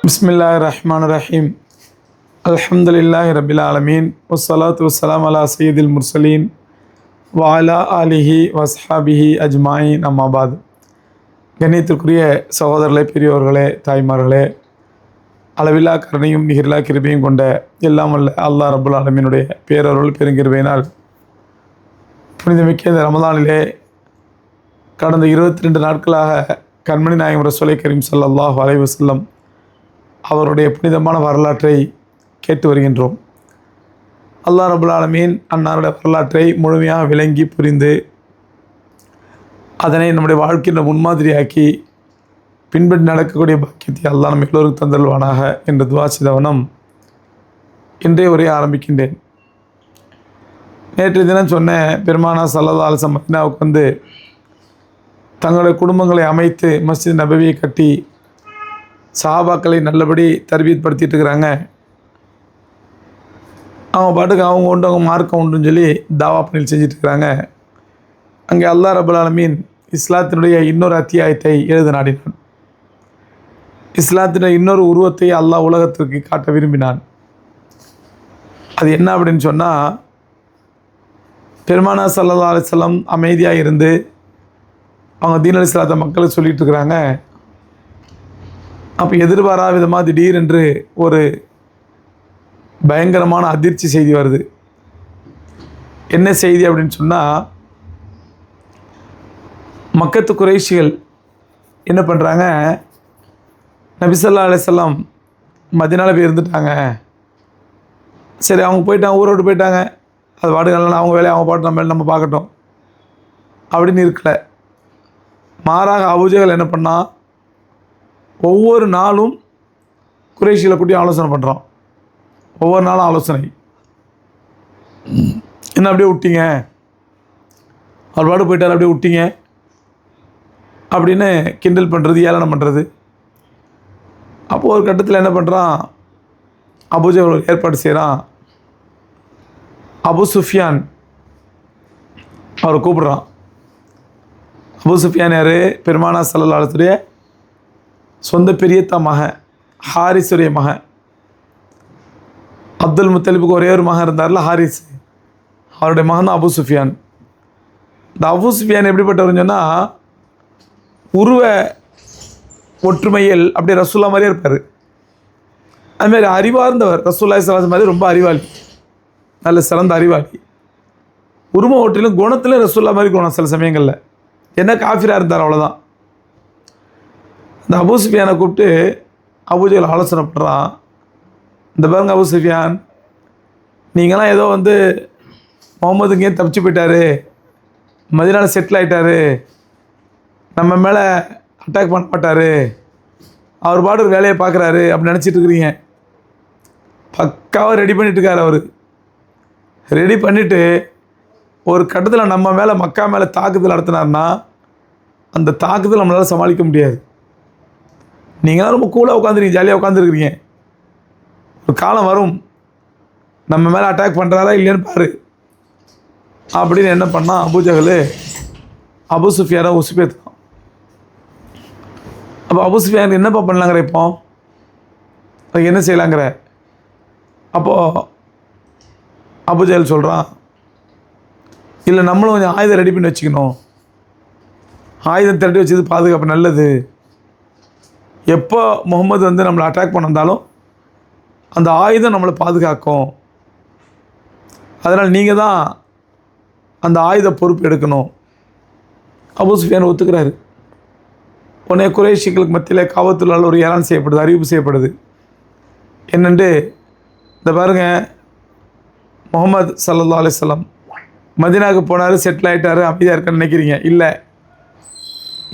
பிஸ்மில்லாஹிர் ரஹ்மானிர் ரஹீம். அல்ஹம்துலில்லாஹி ரபில் ஆலமீன். வஸ்ஸலாத்து வஸ்ஸலாம் அலா சய்யிதில் முர்சலீன் வ அலா ஆலிஹி வஸ்ஹாபிஹி அஜ்மாயின். அம்மாபாத். கண்ணியத்திற்குரிய சகோதரர்களே, பெரியோர்களே, தாய்மார்களே, அளவில்லா கருணையும் நிகரில்லா கிருபையும் கொண்ட எல்லாம் வல்ல அல்லாஹ் ரப்புல் ஆலமீனுடைய பேரருள் பெருங்கிருபையினால் புனிதமிக்க இந்த ரமதானிலே கடந்த 22 நாட்களாக கண்மணி நாயகம் ரசூலை கரீம் ஸல்லல்லாஹு அலைஹி வஸல்லம் அவருடைய புனிதமான வரலாற்றை கேட்டு வருகின்றோம். அல்லாஹ் ரப்புல் ஆலமீன் அன்னாருடைய வரலாற்றை முழுமையாக விளங்கி புரிந்து அதனை நம்முடைய வாழ்க்கையின் முன்மாதிரியாக்கி பின்பற்றி நடக்கக்கூடிய பாக்கியத்தை அல்லாஹ் நம்ம எல்லோருக்கும் தந்தல்வானாக என்று துவா செய்தவனம் இன்றைய உரையை ஆரம்பிக்கின்றேன். நேற்று தினம் சொன்ன பெருமானா ஸல்லல்லாஹு அலைஹி வஸல்லம் மதீனாவுக்கு வந்து தங்களுடைய குடும்பங்களை அமைத்து மஸ்ஜித் நபவியை கட்டி சஹாபாக்களை நல்லபடி தர்பீத் படுத்திட்டு இருக்கிறாங்க. அவங்க பாட்டுக்கு அவங்க உண்டு, அவங்க மார்க்கம் உண்டுன்னு சொல்லி தாவா பணியில் செஞ்சிட்ருக்கிறாங்க. அங்கே அல்லாஹ் ரப்புல் ஆலமீன் இஸ்லாத்தினுடைய இன்னொரு அத்தியாயத்தை எழுத நாடினான். இஸ்லாத்தினுடைய இன்னொரு உருவத்தை அல்லாஹ் உலகத்திற்கு காட்ட விரும்பினான். அது என்ன அப்படின்னு சொன்னால், பெருமானா ஸல்லல்லாஹு அலைஹி வஸல்லம் அமைதியாக இருந்து அவங்க தீன் அல் இஸ்லாத்தை மக்களுக்கு சொல்லிகிட்டு இருக்கிறாங்க. அப்போ எதிர்பாராத விதமாக திடீரென்று ஒரு பயங்கரமான அதிர்ச்சி செய்தி வருது. என்ன செய்தி அப்படின்னு சொன்னால், மக்கத்து குறைஷிகள் என்ன பண்ணுறாங்க, நபி ஸல்லல்லாஹு அலைஹி வஸல்லம் மதீனால போய் இருந்துட்டாங்க. சரி, அவங்க போயிட்டாங்க, ஊரை விட்டு போயிட்டாங்க, அது பாட்டுக்கலாம், அவங்க வேலையை அவங்க பாட்டு நம்ம பார்க்கட்டும் அப்படின்னு இருக்கல. மாறாக அபூஜஹல் என்ன பண்ணால், ஒவ்வொரு நாளும் குறைஷிகளை கூட்டி ஆலோசனை பண்ணுறோம். ஒவ்வொரு நாளும் ஆலோசனை. என்ன அப்படியே விட்டீங்க, அவர் பாடு போயிட்டார், அப்படியே விட்டீங்க அப்படின்னு கிண்டல் பண்ணுறது, ஏளனம் பண்ணுறது. அப்போது ஒரு கட்டத்தில் என்ன பண்ணுறான், அபூஜஹல் ஏற்பாடு செய்கிறான். அபு சுஃபியான் அவரை கூப்பிடுறான். அபு சுஃபியான் யார்? பெருமானா ஸல்லல்லாஹு அலைஹி வஸல்லம் சொந்த பெரியத்தா மகன், ஹாரிஸுடைய மகன். அப்துல் முத்தலிபுக்கு ஒரே ஒரு மகன் இருந்தார்ல, ஹாரிஸ், அவருடைய மகன் தான் அபு சுஃபியான். இந்த அபு சுஃபியான் எப்படிப்பட்டவர்னு சொன்னால், உருவ ஒற்றுமையில் அப்படியே ரசூல்லா மாதிரியே இருப்பார். அதுமாதிரி அறிவார்ந்தவர். ரசூலுல்லாஹி ஸல்லல்லாஹு அலைஹி வஸல்லம் மாதிரி ரொம்ப அறிவாளி, நல்ல சிறந்த அறிவாளி. உருவ ஒற்றிலும் குணத்தில் ரசூல்லா மாதிரி குணம். சில சமயங்களில் என்ன காஃபிராக இருந்தார், அவ்வளோதான். இந்த அபு சுஃபியானை கூப்பிட்டு அபூஜஹல் ஆலோசனை பண்ணுறான். இந்த பாருங்க அபு சுஃபியான், நீங்களாம் ஏதோ வந்து முகமது இங்கே தப்பிச்சு போயிட்டார், மதீனாவில் செட்டில் ஆகிட்டார், நம்ம மேலே அட்டாக் பண்ண மாட்டார், அவர் பாட்டு ஒரு வேலையை பார்க்குறாரு அப்படின்னு நினச்சிட்டு இருக்கிறீங்க. பக்காவாக ரெடி பண்ணிட்டுருக்கார். அவர் ரெடி பண்ணிவிட்டு ஒரு கட்டத்தில் நம்ம மேலே, மக்கா மேலே தாக்குதல் நடத்தினார்னா அந்த தாக்குதல் நம்மளால் சமாளிக்க முடியாது. நீங்களாம் ரொம்ப கூலாக உட்காந்துருக்கீங்க, ஜாலியாக உட்காந்துருக்கிறீங்க. ஒரு காலம் வரும், நம்ம மேலே அட்டாக் பண்ணுறாரா இல்லையான்னு பாரு அப்படின்னு என்ன பண்ணால், அபூஜஹல் அபு சுஃபியானை உசுப்பேத்தான். அப்போ அபு சுஃபியானுக்கு என்னப்பா பண்ணலாங்கிற, இப்போ அதுக்கு என்ன செய்யலாங்கிற. அப்போது அபூஜஹல் சொல்கிறான், இல்லை நம்மளும் கொஞ்சம் ஆயுதம் ரெடி பண்ணி வச்சுக்கணும், ஆயுதம் திரட்டி வச்சது பாதுகாப்பு நல்லது. எப்போ முகமது வந்து நம்மளை அட்டாக் பண்ண வந்தாலும் அந்த ஆயுதம் நம்மளை பாதுகாக்கும். அதனால் நீங்கள் தான் அந்த ஆயுத பொறுப்பு எடுக்கணும். அபு சுஃபியான் ஒத்துக்கிறாரு. உடனே குறைஷிகளுக்கு மத்தியில் காவத்துள்ளால் ஒரு ஏலான் செய்யப்படுது, அறிவிப்பு செய்யப்படுது. என்னென்று இந்த பாருங்கள், முகமது ஸல்லல்லாஹு அலைஹி வஸல்லம் மதீனாவுக்கு போனார், செட்டில் ஆகிட்டார், அமைதியாக இருக்கான்னு நினைக்கிறீங்க? இல்லை,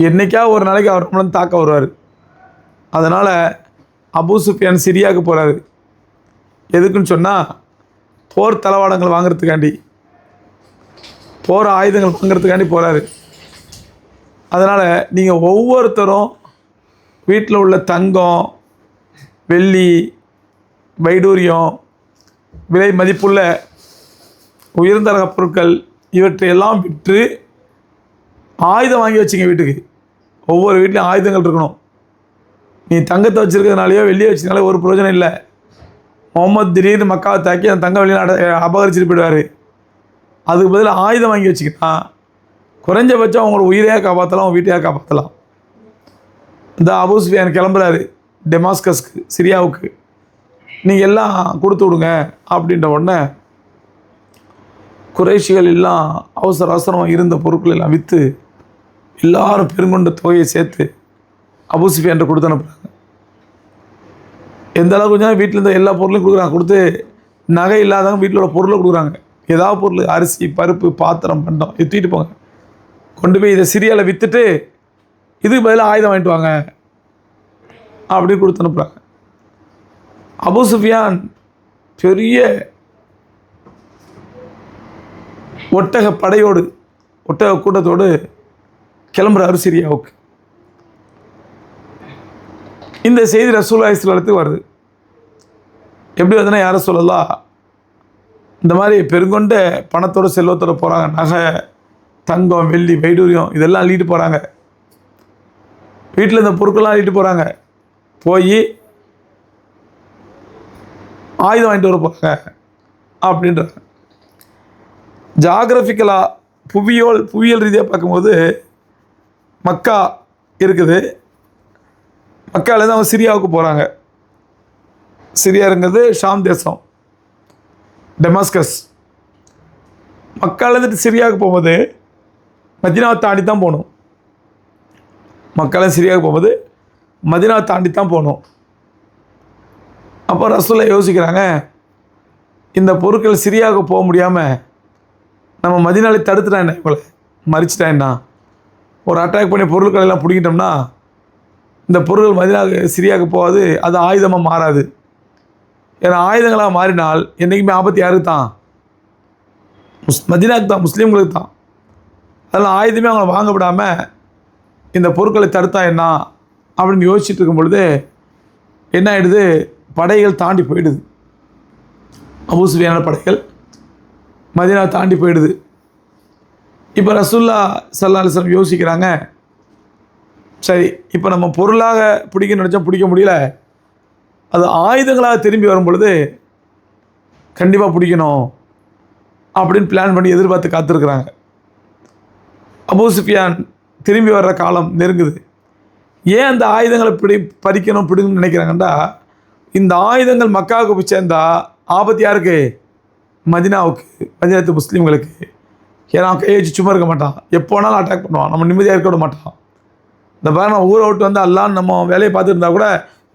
என்றைக்காவது ஒரு நாளைக்கு அவர் நம்மளை தாக்க வருவார். அதனால் அபு சுஃபியான் சிரியாவுக்கு போகிறாரு. எதுக்குன்னு சொன்னால், போர் தளவாடங்கள் வாங்கிறதுக்காண்டி, போர் ஆயுதங்கள் வாங்கிறதுக்காண்டி போகிறாரு. அதனால் நீங்கள் ஒவ்வொருத்தரும் வீட்டில் உள்ள தங்கம், வெள்ளி, வைடூரியம், விலை மதிப்புள்ள உயர்ந்த ரக பொருட்கள் இவற்றையெல்லாம் விற்று ஆயுதம் வாங்கி வச்சுங்க. வீட்டுக்கு ஒவ்வொரு வீட்லேயும் ஆயுதங்கள் இருக்கணும். நீ தங்கத்தை வச்சுருக்கிறதுனாலையோ வெள்ளியை வச்சுருந்தாலே ஒரு பிரயோஜனம் இல்லை. முகமது திடீர்னு மக்காவை தாக்கி அந்த தங்க வெளியில் அபகரிச்சுட்டு போயிடுவார். அதுக்கு பதில் ஆயுதம் வாங்கி வச்சுக்கிட்டா குறைஞ்சபட்சம் அவங்களோட உயிரையாக காப்பாற்றலாம், அவங்க வீட்டையாக காப்பாற்றலாம். இந்த அபூ சுஃபியான் கிளம்புறாரு டெமாஸ்கஸ்க்கு, சிரியாவுக்கு. நீங்கள் எல்லாம் கொடுத்து விடுங்க அப்படின்ற உடனே குறைஷிகள் எல்லாம் அவசரமாக இருந்த பொருட்கள் எல்லாம் விற்று எல்லாரும் பெருங்கொண்ட தொகையை சேர்த்து அபூ சுஃபியான்ட்ட கொடுத்து அனுப்புகிறாங்க. எந்த அளவுக்கு கொஞ்சம் வீட்டில் இருந்த எல்லா பொருளையும் கொடுக்குறாங்க. கொடுத்து நகை இல்லாதவங்க வீட்டில் உள்ள பொருளை கொடுக்குறாங்க. ஏதாவது பொருள், அரிசி, பருப்பு, பாத்திரம், பண்டம் இது தூக்கிட்டு போங்க, கொண்டு போய் இதை சிரியாவில் விற்றுட்டு இதுக்கு பதிலாக ஆயுதம் வாங்கிட்டு வாங்க அப்படி கொடுத்து அனுப்புகிறாங்க. அபூ சுஃபியான் பெரிய ஒட்டக படையோடு, ஒட்டக கூட்டத்தோடு கிளம்புறாரு சிரியாவுக்கு. இந்த செய்தி ரசூலுல்லாஹி ஸல்லல்லாஹு அலைஹி வஸல்லம் வருது. எப்படி வருதுன்னா, யார சொல்லலாம், இந்த மாதிரி பெருங்கொண்ட பணத்தோட செல்வத்தோடு போகிறாங்க. நகை, தங்கம், வெள்ளி, வைடூரியம் இதெல்லாம் அள்ளிட்டு போகிறாங்க. வீட்டில் இந்த பொருட்கள்லாம் அள்ளிட்டு போகிறாங்க. போய் ஆயுதம் வாங்கிட்டு வர போகிறாங்க அப்படின்றாங்க. ஜாகிரபிக்கலாக புவியியல் ரீதியாக பார்க்கும்போது மக்கா இருக்குது. மக்காலேருந்து அவங்க சிரியாவுக்கு போகிறாங்க. சிரியாங்கிறது ஷாம் தேசம், டெமாஸ்கஸ். மக்காலேருந்து சிரியாவுக்கு போகும்போது மதீனாவை தாண்டி தான் போகணும். மக்களும் சிரியாவுக்கு போகும்போது மதீனாவை தாண்டி தான் போகணும். அப்போ ரசூலுல்லாஹ் யோசிக்கிறாங்க, இந்த பொருட்கள் சிரியாவுக்கு போக முடியாமல் நம்ம மதீனாவை தடுத்துட்டா என்ன, இவங்களை மறிச்சிட்டா என்ன, ஒரு அட்டாக் பண்ணி பொருட்கள் எல்லாம் பிடிக்கிட்டோம்னா இந்த பொருட்கள் மதீனாவுக்கு சிரியாவுக்கு போகாது, அது ஆயுதமாக மாறாது. ஏன்னா ஆயுதங்களாக மாறினால் என்றைக்குமே ஆபத்து யாருக்கு தான், மதீனாவுக்கு தான், முஸ்லீம்களுக்கு தான். அதெல்லாம் ஆயுதமே அவங்கள வாங்க விடாமல் இந்த பொருட்களை தடுத்தா என்ன அப்படின்னு யோசிச்சுட்டு இருக்கும் பொழுது என்ன ஆகிடுது, படைகள் தாண்டி போயிடுது. அபூ சுஃபியான் படைகள் மதீனாவை தாண்டி போயிடுது. இப்போ ரசூலுல்லாஹ் ஸல்லல்லாஹு அலைஹி வஸல்லம் யோசிக்கிறாங்க, சரி இப்போ நம்ம பொருளாக பிடிக்க நினச்சா பிடிக்க முடியல, அது ஆயுதங்களாக திரும்பி வரும் பொழுது கண்டிப்பாக பிடிக்கணும் அப்படின்னு பிளான் பண்ணி எதிர்பார்த்து காத்திருக்கிறாங்க. அபூ சுஃபியான் திரும்பி வர்ற காலம் நெருங்குது. ஏன் அந்த ஆயுதங்களை பறிக்கணும் பிடிக்கணும்னு நினைக்கிறாங்கண்டா, இந்த ஆயுதங்கள் மக்காவுக்கு போய் சேர்ந்தா ஆபத்து யாருக்கு, மதீனாவுக்கு, மதீனத்து முஸ்லீம்களுக்கு. ஏன்னா கையை வச்சு சும்மா இருக்க மாட்டான், எப்போனாலும் அட்டாக் பண்ணுவான், நம்ம நிம்மதியாக இருக்க விட மாட்டான். இந்த பாரு, நான் ஊரை விட்டு வந்து அல்லான்னு நம்ம வேலையை பார்த்துட்டு இருந்தால் கூட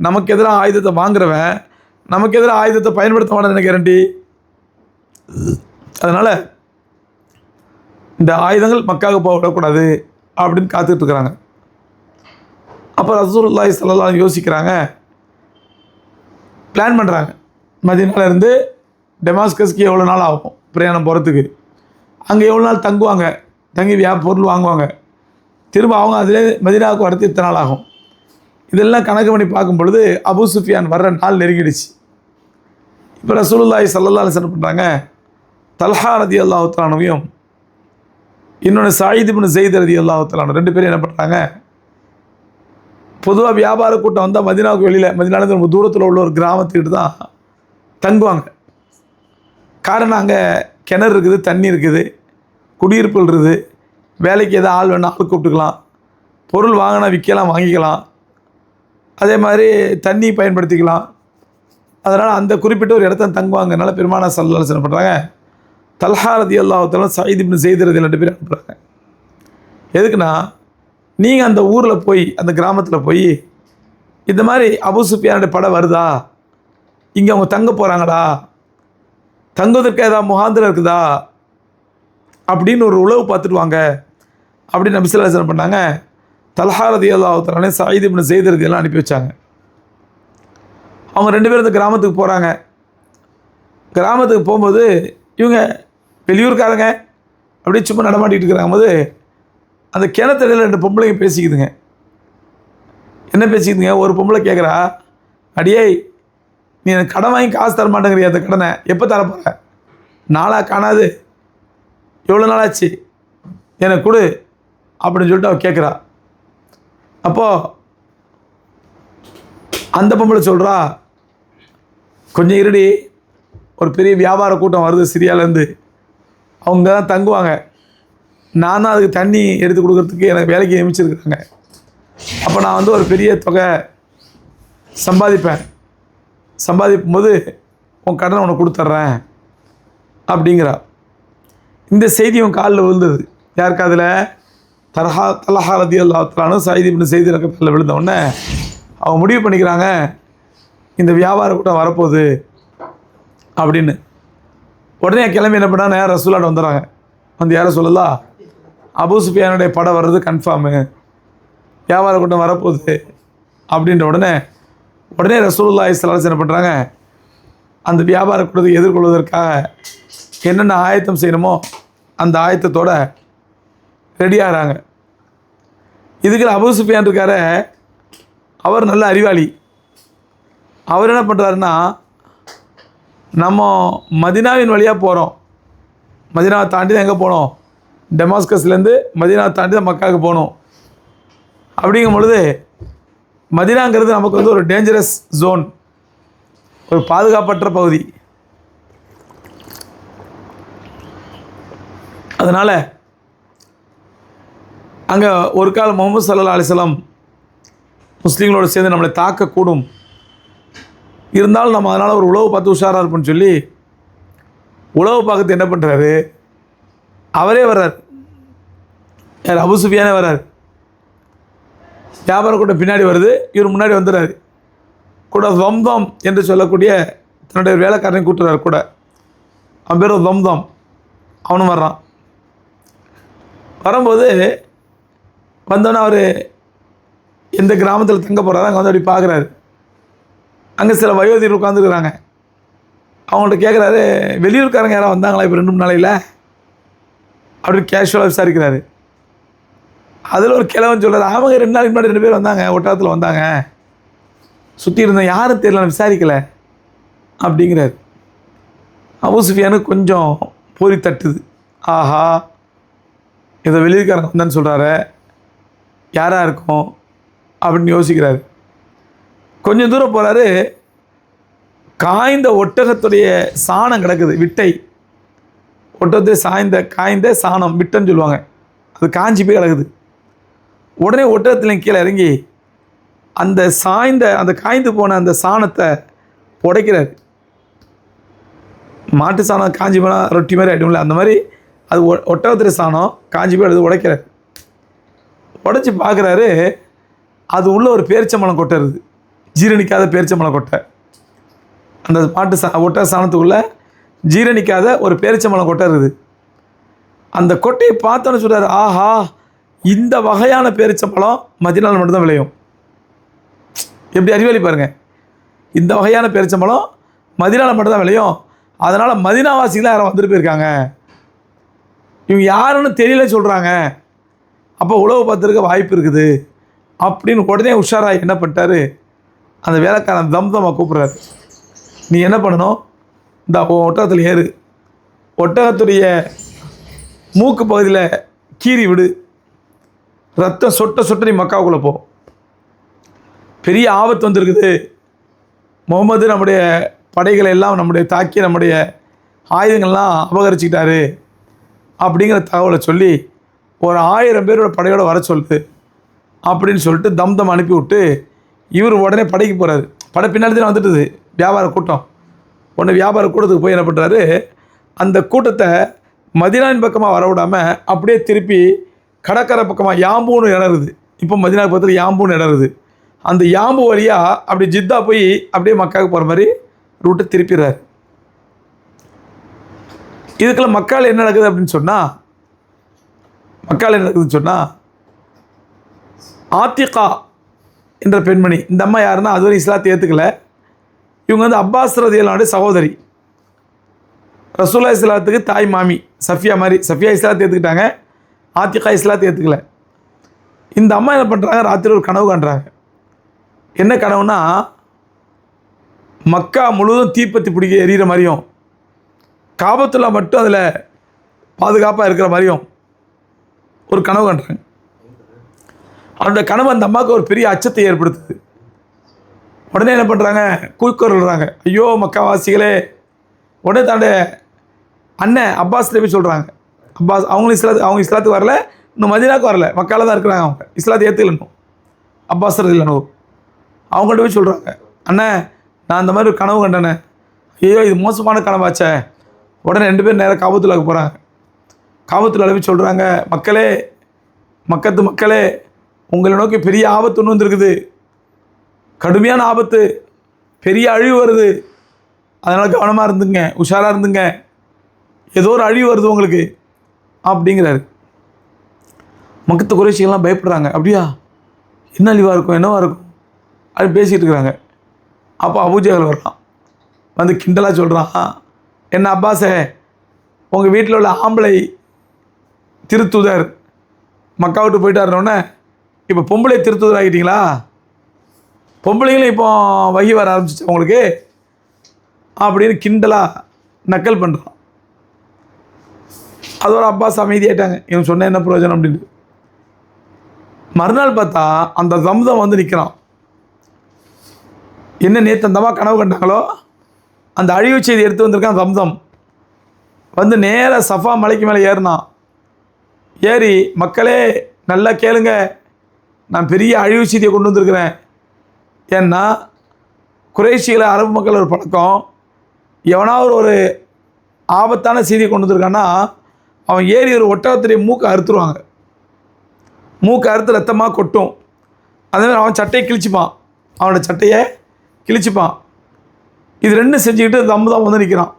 நமக்கு எதிராக ஆயுதத்தை வாங்குறவன் நமக்கு எதிராக ஆயுதத்தை பயன்படுத்த மாட்டேன்னு எனக்கு கேரண்டி. அதனால் இந்த ஆயுதங்கள் மக்காவுக்கு போக விடக்கூடாது அப்படின்னு காத்துக்கிட்டு இருக்கிறாங்க. அப்போ ரசூலுல்லாஹி ஸல்லல்லாஹு அலைஹி வஸல்லம் யோசிக்கிறாங்க, பிளான் பண்ணுறாங்க. மதீனாவிலேருந்து டெமாஸ்கஸ்க்கு எவ்வளோ நாள் ஆகும் பிரயாணம் போகிறதுக்கு, அங்கே எவ்வளோ நாள் தங்குவாங்க, தங்கி பொருள் வாங்குவாங்க, திரும்ப அவங்க அதிலே மதீனாவுக்கு வரது இத்தனை நாள் ஆகும். இதெல்லாம் கணக்கு பண்ணி பார்க்கும் பொழுது அபூ சுஃபியான் வர்ற நாள் நெருங்கிடுச்சு. இப்போ ரசூலுல்லாஹி ஸல்லல்லாஹு அலைஹி வஸல்லம் பண்ணுறாங்க, தல்ஹா ரலியல்லாஹு தஆலா அன்ஹுவையும் இன்னொன்று சயீத் இப்னு ஸைத் ரலியல்லாஹு தஆலா அன்ஹு ரெண்டு பேரும் என்ன பண்ணுறாங்க, பொதுவாக வியாபார கூட்டம் வந்தால் மதீனாவுக்கு வெளியில், மதீனாவிலேருந்து ரொம்ப தூரத்தில் உள்ள ஒரு கிராமத்துக்கிட்ட தான் தங்குவாங்க. காரணம் அங்கே கிணறு இருக்குது, தண்ணி இருக்குது, குடியிருப்புகள் இருக்குது, வேலைக்கு எதாவது ஆள் வேணால் ஆள் கூப்பிட்டுக்கலாம், பொருள் வாங்கினா விற்கலாம், வாங்கிக்கலாம், அதே மாதிரி தண்ணி பயன்படுத்திக்கலாம். அதனால் அந்த குறிப்பிட்ட ஒரு இடத்த தங்குவாங்கனால பெருமானார் ஸல்லல்லாஹு அலைஹி வஸல்லம் பண்ணுறாங்க, தல்ஹா ரலியல்லாஹு தஆலா சயீத் இப்னு ஸைத் ரலியல்லாஹு ரெண்டு பேரும் அனுப்புகிறாங்க. எதுக்குன்னா, நீங்கள் அந்த ஊரில் போய், அந்த கிராமத்தில் போய் இந்த மாதிரி அபூ சுஃபியானுடைய படம் வருதா, இங்கே அவங்க தங்க போகிறாங்களா, தங்குவதற்கு ஏதாவது முகாந்திரம் இருக்குதா அப்படின்னு ஒரு உளவு பார்த்துட்டு வாங்க அப்படின்னு நபி ஸல்லல்லாஹு அலைஹி வஸல்லம் பண்ணாங்க. தல்ஹா ரலியல்லாஹு தஆலா சயீத் இப்னு ஸைத் ரலியல்லாஹு அனுப்பி வச்சாங்க. அவங்க ரெண்டு பேரும் இந்த கிராமத்துக்கு போகிறாங்க. கிராமத்துக்கு போகும்போது இவங்க வெளியூர்காரங்க அப்படியே சும்மா நடமாட்டிகிட்டு இருக்கிறாங்க போது அந்த கிணத்தடியில் ரெண்டு பொம்பளைங்க பேசிக்குதுங்க. என்ன பேசிக்குதுங்க, ஒரு பொம்பளை கேட்குறா, அடியே நீ எனக்கு கடன் வாங்கி காசு தர மாட்டேங்கிறியா, அந்த கடனை எப்போ தரப்போகிற, நாளாக காணாது, எவ்வளோ நாளாச்சு, எனக்கு கொடு அப்படின்னு சொல்லிட்டு அவள் கேட்குறா. அப்போது அந்த பொம்பளை சொல்கிறா, கொஞ்சம் இருடி, ஒரு பெரிய வியாபார கூட்டம் வருது சிரியாவிலேருந்து, அவங்க தான் தங்குவாங்க, நான் தான் அதுக்கு தண்ணி எடுத்து கொடுக்குறதுக்கு எனக்கு வேலைக்கு நியமிச்சிருக்கிறாங்க, அப்போ நான் வந்து ஒரு பெரிய தொகை சம்பாதிக்கும் போது உன் கடனை உனக்கு கொடுத்துட்றேன் அப்படிங்கிறா. இந்த செய்தி உன் காலில் விழுந்தது. யாருக்கு? அதில் தலஹா ரலியல்லாஹு சயீத் இப்னு ஸைத் ரலியல்லாஹு விழுந்தவுடனே அவங்க முடிவு பண்ணிக்கிறாங்க, இந்த வியாபார கூட்டம் வரப்போகுது அப்படின்னு. உடனே கிளம்பி என்ன பண்ணாங்க, நேரம் ரசூலாட்ட வந்துடுறாங்க. வந்து யாரை சொல்லலாம், அபூ சுஃபியானுடைய படம் வர்றது கன்ஃபார்மு, வியாபார கூட்டம் வரப்போகுது அப்படின்ற உடனே ரசூலுல்லாஹி ஸல்லல்லாஹு அலைஹி வஸல்லம் என்ன பண்ணுறாங்க, அந்த வியாபார கூட்டத்தை எதிர்கொள்வதற்காக என்னென்ன ஆயத்தம் செய்யணுமோ அந்த ஆயத்தத்தோடு ரெடியாகிறாங்க. இதுக்கு அபூ சுஃபியான் இருக்கார, அவர் நல்ல அறிவாளி. அவர் என்ன பண்ணுறாருன்னா, நம்ம மதினாவின் வழியாக போகிறோம், மதினாவை தாண்டி தான் எங்கே போகணும், டெமாஸ்கஸ்லேருந்து மதினாவை தாண்டி தான் மக்காவுக்கு போகணும். அப்படிங்கும் பொழுது மதினாங்கிறது நமக்கு வந்து ஒரு டேஞ்சரஸ் ஜோன், ஒரு பாதுகாப்பற்ற பகுதி. அதனால் அங்கே ஒரு கால் முஹம்மது ஸல்லல்லாஹு அலைஹி வஸல்லம் முஸ்லீம்களோடு சேர்ந்து நம்மளை தாக்கக்கூடும், இருந்தாலும் நம்ம அதனால் ஒரு உளவு பார்த்து உஷாராக இருப்போம்னு சொல்லி உளவு பார்க்கறது என்ன பண்ணுறாரு, அவரே வர்றார். யார்? அபூ சுஃபியானே வர்றார். வியாபார கூட்டம் பின்னாடி வருது, இவர் முன்னாடி வந்துடுறாரு. கூட தம்தம் என்று சொல்லக்கூடிய தன்னுடைய வேலைக்காரனை கூட்டுறாரு கூட. அவன் பேர் தம்தம். அவனும் வர்றான். வரும்போது வந்தோன்னே அவர் எந்த கிராமத்தில் தங்க போகிறாரோ அங்கே வந்து அப்படி பார்க்குறாரு. அங்கே சில வயோதிகர் உட்காந்துருக்குறாங்க. அவங்கள்ட்ட கேட்குறாரு, வெளியூர்காரங்க யாராவது வந்தாங்களா இப்போ 2 3 நாளையில் அப்படின்னு கேஷுவலாக விசாரிக்கிறாரு. அதில் ஒரு கிழவன் சொல்கிறார், அவங்க 2 நாளைக்கு முன்னாடி 2 பேர் வந்தாங்க, ஒட்டகத்தில் வந்தாங்க, சுற்றி இருந்தேன், யாரும் தெரியல, நான் விசாரிக்கலை அப்படிங்கிறார். அபூ சுஃபியானுக்கு கொஞ்சம் பொறி தட்டுது. ஆஹா, இதை வெளியூர்காரங்க வந்தான்னு சொல்கிறாரு, யாராக இருக்கும் அப்படின்னு யோசிக்கிறாரு. கொஞ்சம் தூரம் போகிறாரு, காய்ந்த ஒட்டகத்துடைய சாணம் கிடக்குது, விட்டை. ஒட்டகத்தை காய்ந்த சாணம் விட்டைன்னு சொல்லுவாங்க, அது காஞ்சி போய் கிடக்குது. உடனே ஒட்டகத்தில் கீழே இறங்கி அந்த காய்ந்து போன அந்த சாணத்தை உடைக்கிறார். மாட்டு சாணம் காஞ்சி போனால் ரொட்டி மாதிரி ஆகிடும்ல, அந்த மாதிரி அது ஒட்டகத்துடைய சாணம் காஞ்சி போய் அது உடைக்கிறார். உடைச்சி பார்க்குறாரு, அது உள்ள ஒரு பேரிச்சம்பழம் கொட்டை இருக்குது, ஜீரணிக்காத பேரிச்சம்பழம் கொட்டை. அந்த ஒட்டக சாணத்துக்குள்ளே ஜீரணிக்காத ஒரு பேரிச்சம்பழம் கொட்டை இருக்குது. அந்த கொட்டையை பார்த்தோன்னு சொல்கிறார், ஆஹா, இந்த வகையான பேரிச்சம்பழம் மதினாவில் மட்டும்தான் விளையும். எப்படி அறிவாளி பாருங்கள், இந்த வகையான பேரிச்சம்பழம் மதினாவில் மட்டும்தான் விளையும், அதனால் மதினாவாசிகளாக யாரும் வந்துட்டு போயிருக்காங்க, இவங்க யாருன்னு தெரியல சொல்கிறாங்க, அப்போ உழவு பார்த்துருக்க வாய்ப்பு இருக்குது அப்படின்னு உடனே உஷாராக என்ன பண்ணிட்டாரு, அந்த வேலைக்காரன் தம்தம்மை கூப்பிட்றாரு. நீ என்ன பண்ணணும், இந்த ஒட்டகத்தில் ஏறு, ஒட்டகத்துடைய மூக்கு பகுதியில் கீறி விடு, ரத்தம் சொட்ட நீ மக்காவுக்குள்ளே போ, பெரிய ஆபத்து வந்திருக்குது, முகமது நம்முடைய படைகளை எல்லாம் நம்முடைய தாக்கி நம்முடைய ஆயுதங்கள்லாம் அபகரிச்சுக்கிட்டாரு அப்படிங்கிற தகவலை சொல்லி ஒரு 1000 பேரோட படையோடு வர சொல்லுது அப்படின்னு சொல்லிட்டு தம்தம் அனுப்பி விட்டு இவர் உடனே படைக்கு போகிறாரு. படை பின்னாடி தான் வந்துட்டுது வியாபார கூட்டம். உடனே வியாபார கூட்டத்துக்கு போய் என்ன பண்ணுறாரு, அந்த கூட்டத்தை மதினாவின் பக்கமாக வர விடாமல் அப்படியே திருப்பி கடற்கரை பக்கமாக யாம்பூன்னு இடருது. இப்போ மதினா பக்கத்தில் யாம்பூன்னு இடருது. அந்த யாம்பு வழியாக அப்படி ஜித்தா போய் அப்படியே மக்காவுக்கு போகிற மாதிரி ரூட்டை திருப்பிடுறாரு. இதுக்கெல்லாம் மக்கால் என்ன நடக்குது அப்படின்னு சொன்னால், ஆத்திகா என்ற பெண்மணி, இந்த அம்மா யாருன்னா அதுவரை இஸ்லாத்தை ஏற்றுக்கல. இவங்க வந்து அப்பாஸ் ரலியல்லாஹு சகோதரி, ரசூலுல்லாஹி இஸ்லாத்துக்கு தாய் மாமி, சஃபியா மாதிரி. சஃபியா இஸ்லாத்தை ஏற்றுக்கிட்டாங்க, ஆத்திகா இஸ்லாத்தை ஏற்றுக்கல. இந்த அம்மா என்ன பண்ணுறாங்க, ராத்திரி ஒரு கனவு காண்றாங்க. என்ன கனவுனா, மக்கா முழுவதும் தீப்பத்தி பிடிக்க எரியிற மாதிரியும், காபத்துல்லா மட்டும் அதில் பாதுகாப்பாக இருக்கிற மாதிரியும் ஒரு கனவு காண்றாங்க. அவருடைய கனவு அந்த அம்மாவுக்கு ஒரு பெரிய அச்சத்தை ஏற்படுத்துது. உடனே என்ன பண்ணுறாங்க, கூக்குரல்றாங்க, ஐயோ மக்காவாசிகளே. உடனே தாண்ட அண்ணன் அப்பாஸ் போய் சொல்கிறாங்க. அப்பாஸ் அவங்க இஸ்லாத்துக்கு வரல, இன்னும் மதீனாவுக்கு வரல, மக்கால தான் இருக்கிறாங்க. அவங்க இஸ்லாத்தை ஏற்றுக்கணும். அப்பாஸ் ரலியல்லாஹு அவங்கள்ட்ட போய் சொல்கிறாங்க, அண்ணன் நான் அந்த மாதிரி ஒரு கனவு கண்டேனே. ஐயோ இது மோசமான கனவாச்சே. உடனே 2 பேரும் நேராக காபத்துல்லாவுக்கு போகிறாங்க. காபத்துல்லாஹ் போய் சொல்கிறாங்க, மக்களே, மக்களே, உங்களை நோக்கி பெரிய ஆபத்து ஒன்று வந்துருக்குது, கடுமையான ஆபத்து, பெரிய அழிவு வருது, அதனால் கவனமாக இருந்துங்க, உஷாராக இருந்துங்க, ஏதோ ஒரு அழிவு வருது உங்களுக்கு அப்படிங்கிறாரு. மக்கத்து குறைஷிகள்லாம் பயப்படுறாங்க. அப்படியா, என்ன அழிவாக இருக்கும், என்னவாக இருக்கும் அப்படி பேசிகிட்டு இருக்கிறாங்க. அப்போ அபூஜஹல் வர்றான், வந்து கிண்டலாக சொல்கிறான், என்ன அப்பாஸே, உங்கள் வீட்டில் உள்ள ஆம்பளை திருத்துதர் மக்கா விட்டு போயிட்டாருன்னொன்னே இப்போ பொம்பளை திருத்துதர் ஆகிட்டீங்களா? பொம்பளைங்களும் இப்போ வகி வர ஆரம்பிச்சிச்சு உங்களுக்கு அப்படின்னு கிண்டலாக நக்கல் பண்ணுறான். அதோட அப்பாஸ் அமைதியாயிட்டாங்க. இவன் சொன்ன என்ன பிரயோஜனம் அப்படின்னு. மறுநாள் பார்த்தா அந்த ஜம்சம் வந்து நிற்கிறான். என்ன நேற்று அந்தமா கனவு கண்டாங்களோ அந்த அழிவு செய்தி எடுத்து வந்திருக்கான். ஜம்சம் வந்து நேராக சஃபா மலைக்கு மேலே ஏறினான். ஏறி, மக்களே நல்லா கேளுங்க, நான் பெரிய அழிவு செய்தியை கொண்டு வந்திருக்கிறேன். ஏன்னா குறைஷிகளை அரபு மக்கள் ஒரு பழக்கம், எவனாவது ஒரு ஆபத்தான செய்தியை கொண்டு வந்திருக்கான்னா அவன் ஏறி ஒரு ஒட்டகத்துடைய மூக்கை அறுத்துருவாங்க. மூக்கை அறுத்து ரத்தமாக கொட்டும். அதேமாதிரி அவன் சட்டையை கிழிச்சிப்பான், அவனோட சட்டையை கிழிச்சிப்பான். இது ரெண்டும் செஞ்சுக்கிட்டு தம்பு வந்து நிற்கிறான்.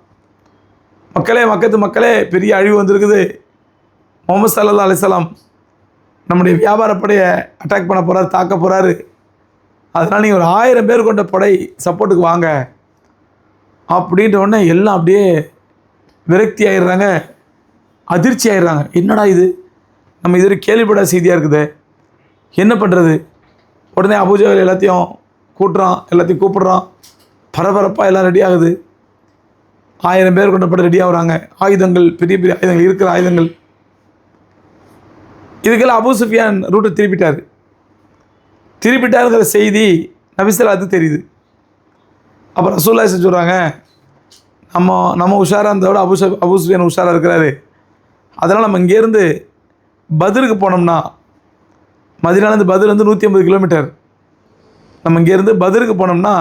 மக்களே, பெரிய அழிவு வந்திருக்குது. முகமது ஸல்லல்லாஹு அலைஹி வஸல்லம் நம்முடைய வியாபாரப்படையை அட்டாக் பண்ண போகிறாரு, தாக்க போகிறாரு. அதனால் நீங்கள் ஒரு 1000 பேர் கொண்ட படை சப்போர்ட்டுக்கு வாங்க அப்படின்ற உடனே எல்லாம் அப்படியே விரக்தி ஆகிடுறாங்க, அதிர்ச்சி ஆகிடுறாங்க. என்னடா இது, நம்ம இது கேள்விப்படாத செய்தியாக இருக்குது, என்ன பண்ணுறது? உடனே அபூஜஹல் எல்லாத்தையும் கூப்பிட்றான். பரபரப்பாக எல்லாம் ரெடி ஆகுது. 1000 பேர் கொண்ட படை ரெடி ஆகுறாங்க. ஆயுதங்கள், பெரிய பெரிய ஆயுதங்கள், இருக்கிற ஆயுதங்கள். இதுக்கெல்லாம் அபூ சுஃபியான் ரூட்டை திருப்பிட்டாருங்கிற செய்தி நபி ஸல்லல்லாஹு தெரியுது. அப்போ ரசூலுல்லாஹி சொல்கிறாங்க, நம்ம உஷாராக இருந்ததை விட அபூ சுஃபியான் உஷாராக இருக்கிறாரு. அதனால் நம்ம இங்கேருந்து பத்ருக்கு போனோம்னா, மதீனாலேருந்து பத்ர் வந்து 150 கிலோமீட்டர். நம்ம இங்கேருந்து பத்ருக்கு போனோம்னா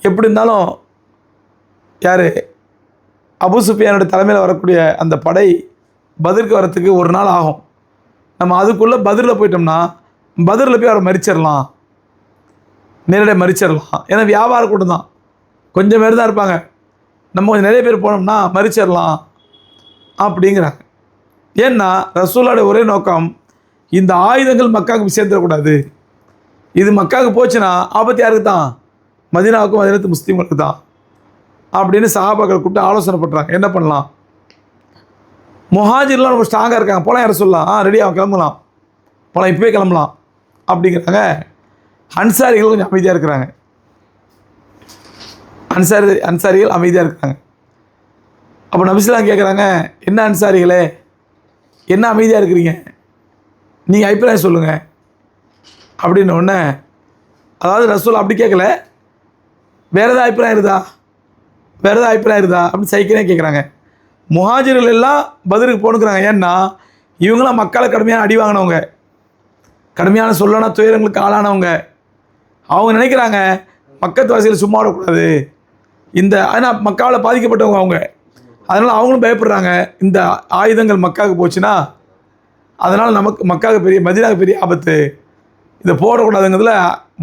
எப்படி இருந்தாலும் யார் அபூ சுஃபியானோட தலைமையில் வரக்கூடிய அந்த படை பத்ருக்கு வரத்துக்கு 1 நாள் ஆகும். நம்ம அதுக்குள்ளே பத்ரில் போயிட்டோம்னா பத்ரில் போய் அவரை மறிச்சிடலாம், நேரடியாக மறிச்சிடலாம். ஏன்னா வியாபார கூட்டம் தான், கொஞ்சம் பேர் தான் இருப்பாங்க. நம்ம கொஞ்சம் நிறைய பேர் போனோம்னா மறிச்சிடலாம் அப்படிங்கிறாங்க. ஏன்னா ரசூலுல்லாஹ்வுடைய ஒரே நோக்கம், இந்த ஆயுதங்கள் மக்காவுக்கு சேர்ந்துடக்கூடாது. இது மக்காவுக்கு போச்சுன்னா ஆபத்து யாருக்கு தான்? மதீனாவுக்கும் மதீனத்து முஸ்லீம்களுக்கு தான் அப்படின்னு சஹாபாக்கள் கூப்பிட்டு ஆலோசனை பண்ணுறாங்க, என்ன பண்ணலாம். முஹாஜிர்லாம் ரொம்ப ஸ்ட்ராங்காக இருக்காங்க, போலாம் யாரை சொல்லலாம், ரெடியாக கிளம்பலாம், போலாம் இப்போவே கிளம்பலாம் அப்படிங்கிறாங்க. அன்சாரிகள் கொஞ்சம் அமைதியாக இருக்கிறாங்க. அன்சாரிகள் அமைதியாக இருக்காங்க. அப்போ நபி ஸல்லல்லாஹு கேட்குறாங்க, என்ன அன்சாரிகளே, என்ன அமைதியாக இருக்கிறீங்க, நீங்கள் அபிப்பிராயம் சொல்லுங்கள் அப்படின்னு. ஒன்று, அதாவது ரசூல் அப்படி கேட்கல, வேறு ஏதாவது அபிப்பிராயம் இருக்குதா அப்படின்னு சைக்கிளே கேட்குறாங்க. முஹாஜிர்கள் எல்லாம் பதிலுக்கு போனுக்கிறாங்க. ஏன்னா இவங்களாம் மக்களை கடுமையான அடி வாங்கினவங்க, கடுமையான சொல்லனா துயரங்களுக்கு ஆளானவங்க. அவங்க நினைக்கிறாங்க மக்கத்து வாசிகள் சும்மா விடக்கூடாது, ஆனால் மக்காவில் பாதிக்கப்பட்டவங்க அவங்க. அதனால் அவங்களும் பயப்படுறாங்க, இந்த ஆயுதங்கள் மக்காவுக்கு போச்சுன்னா அதனால் நமக்கு மக்காவுக்கு மதீனாவுக்கு பெரிய ஆபத்து, இதை போடக்கூடாதுங்கிறதுல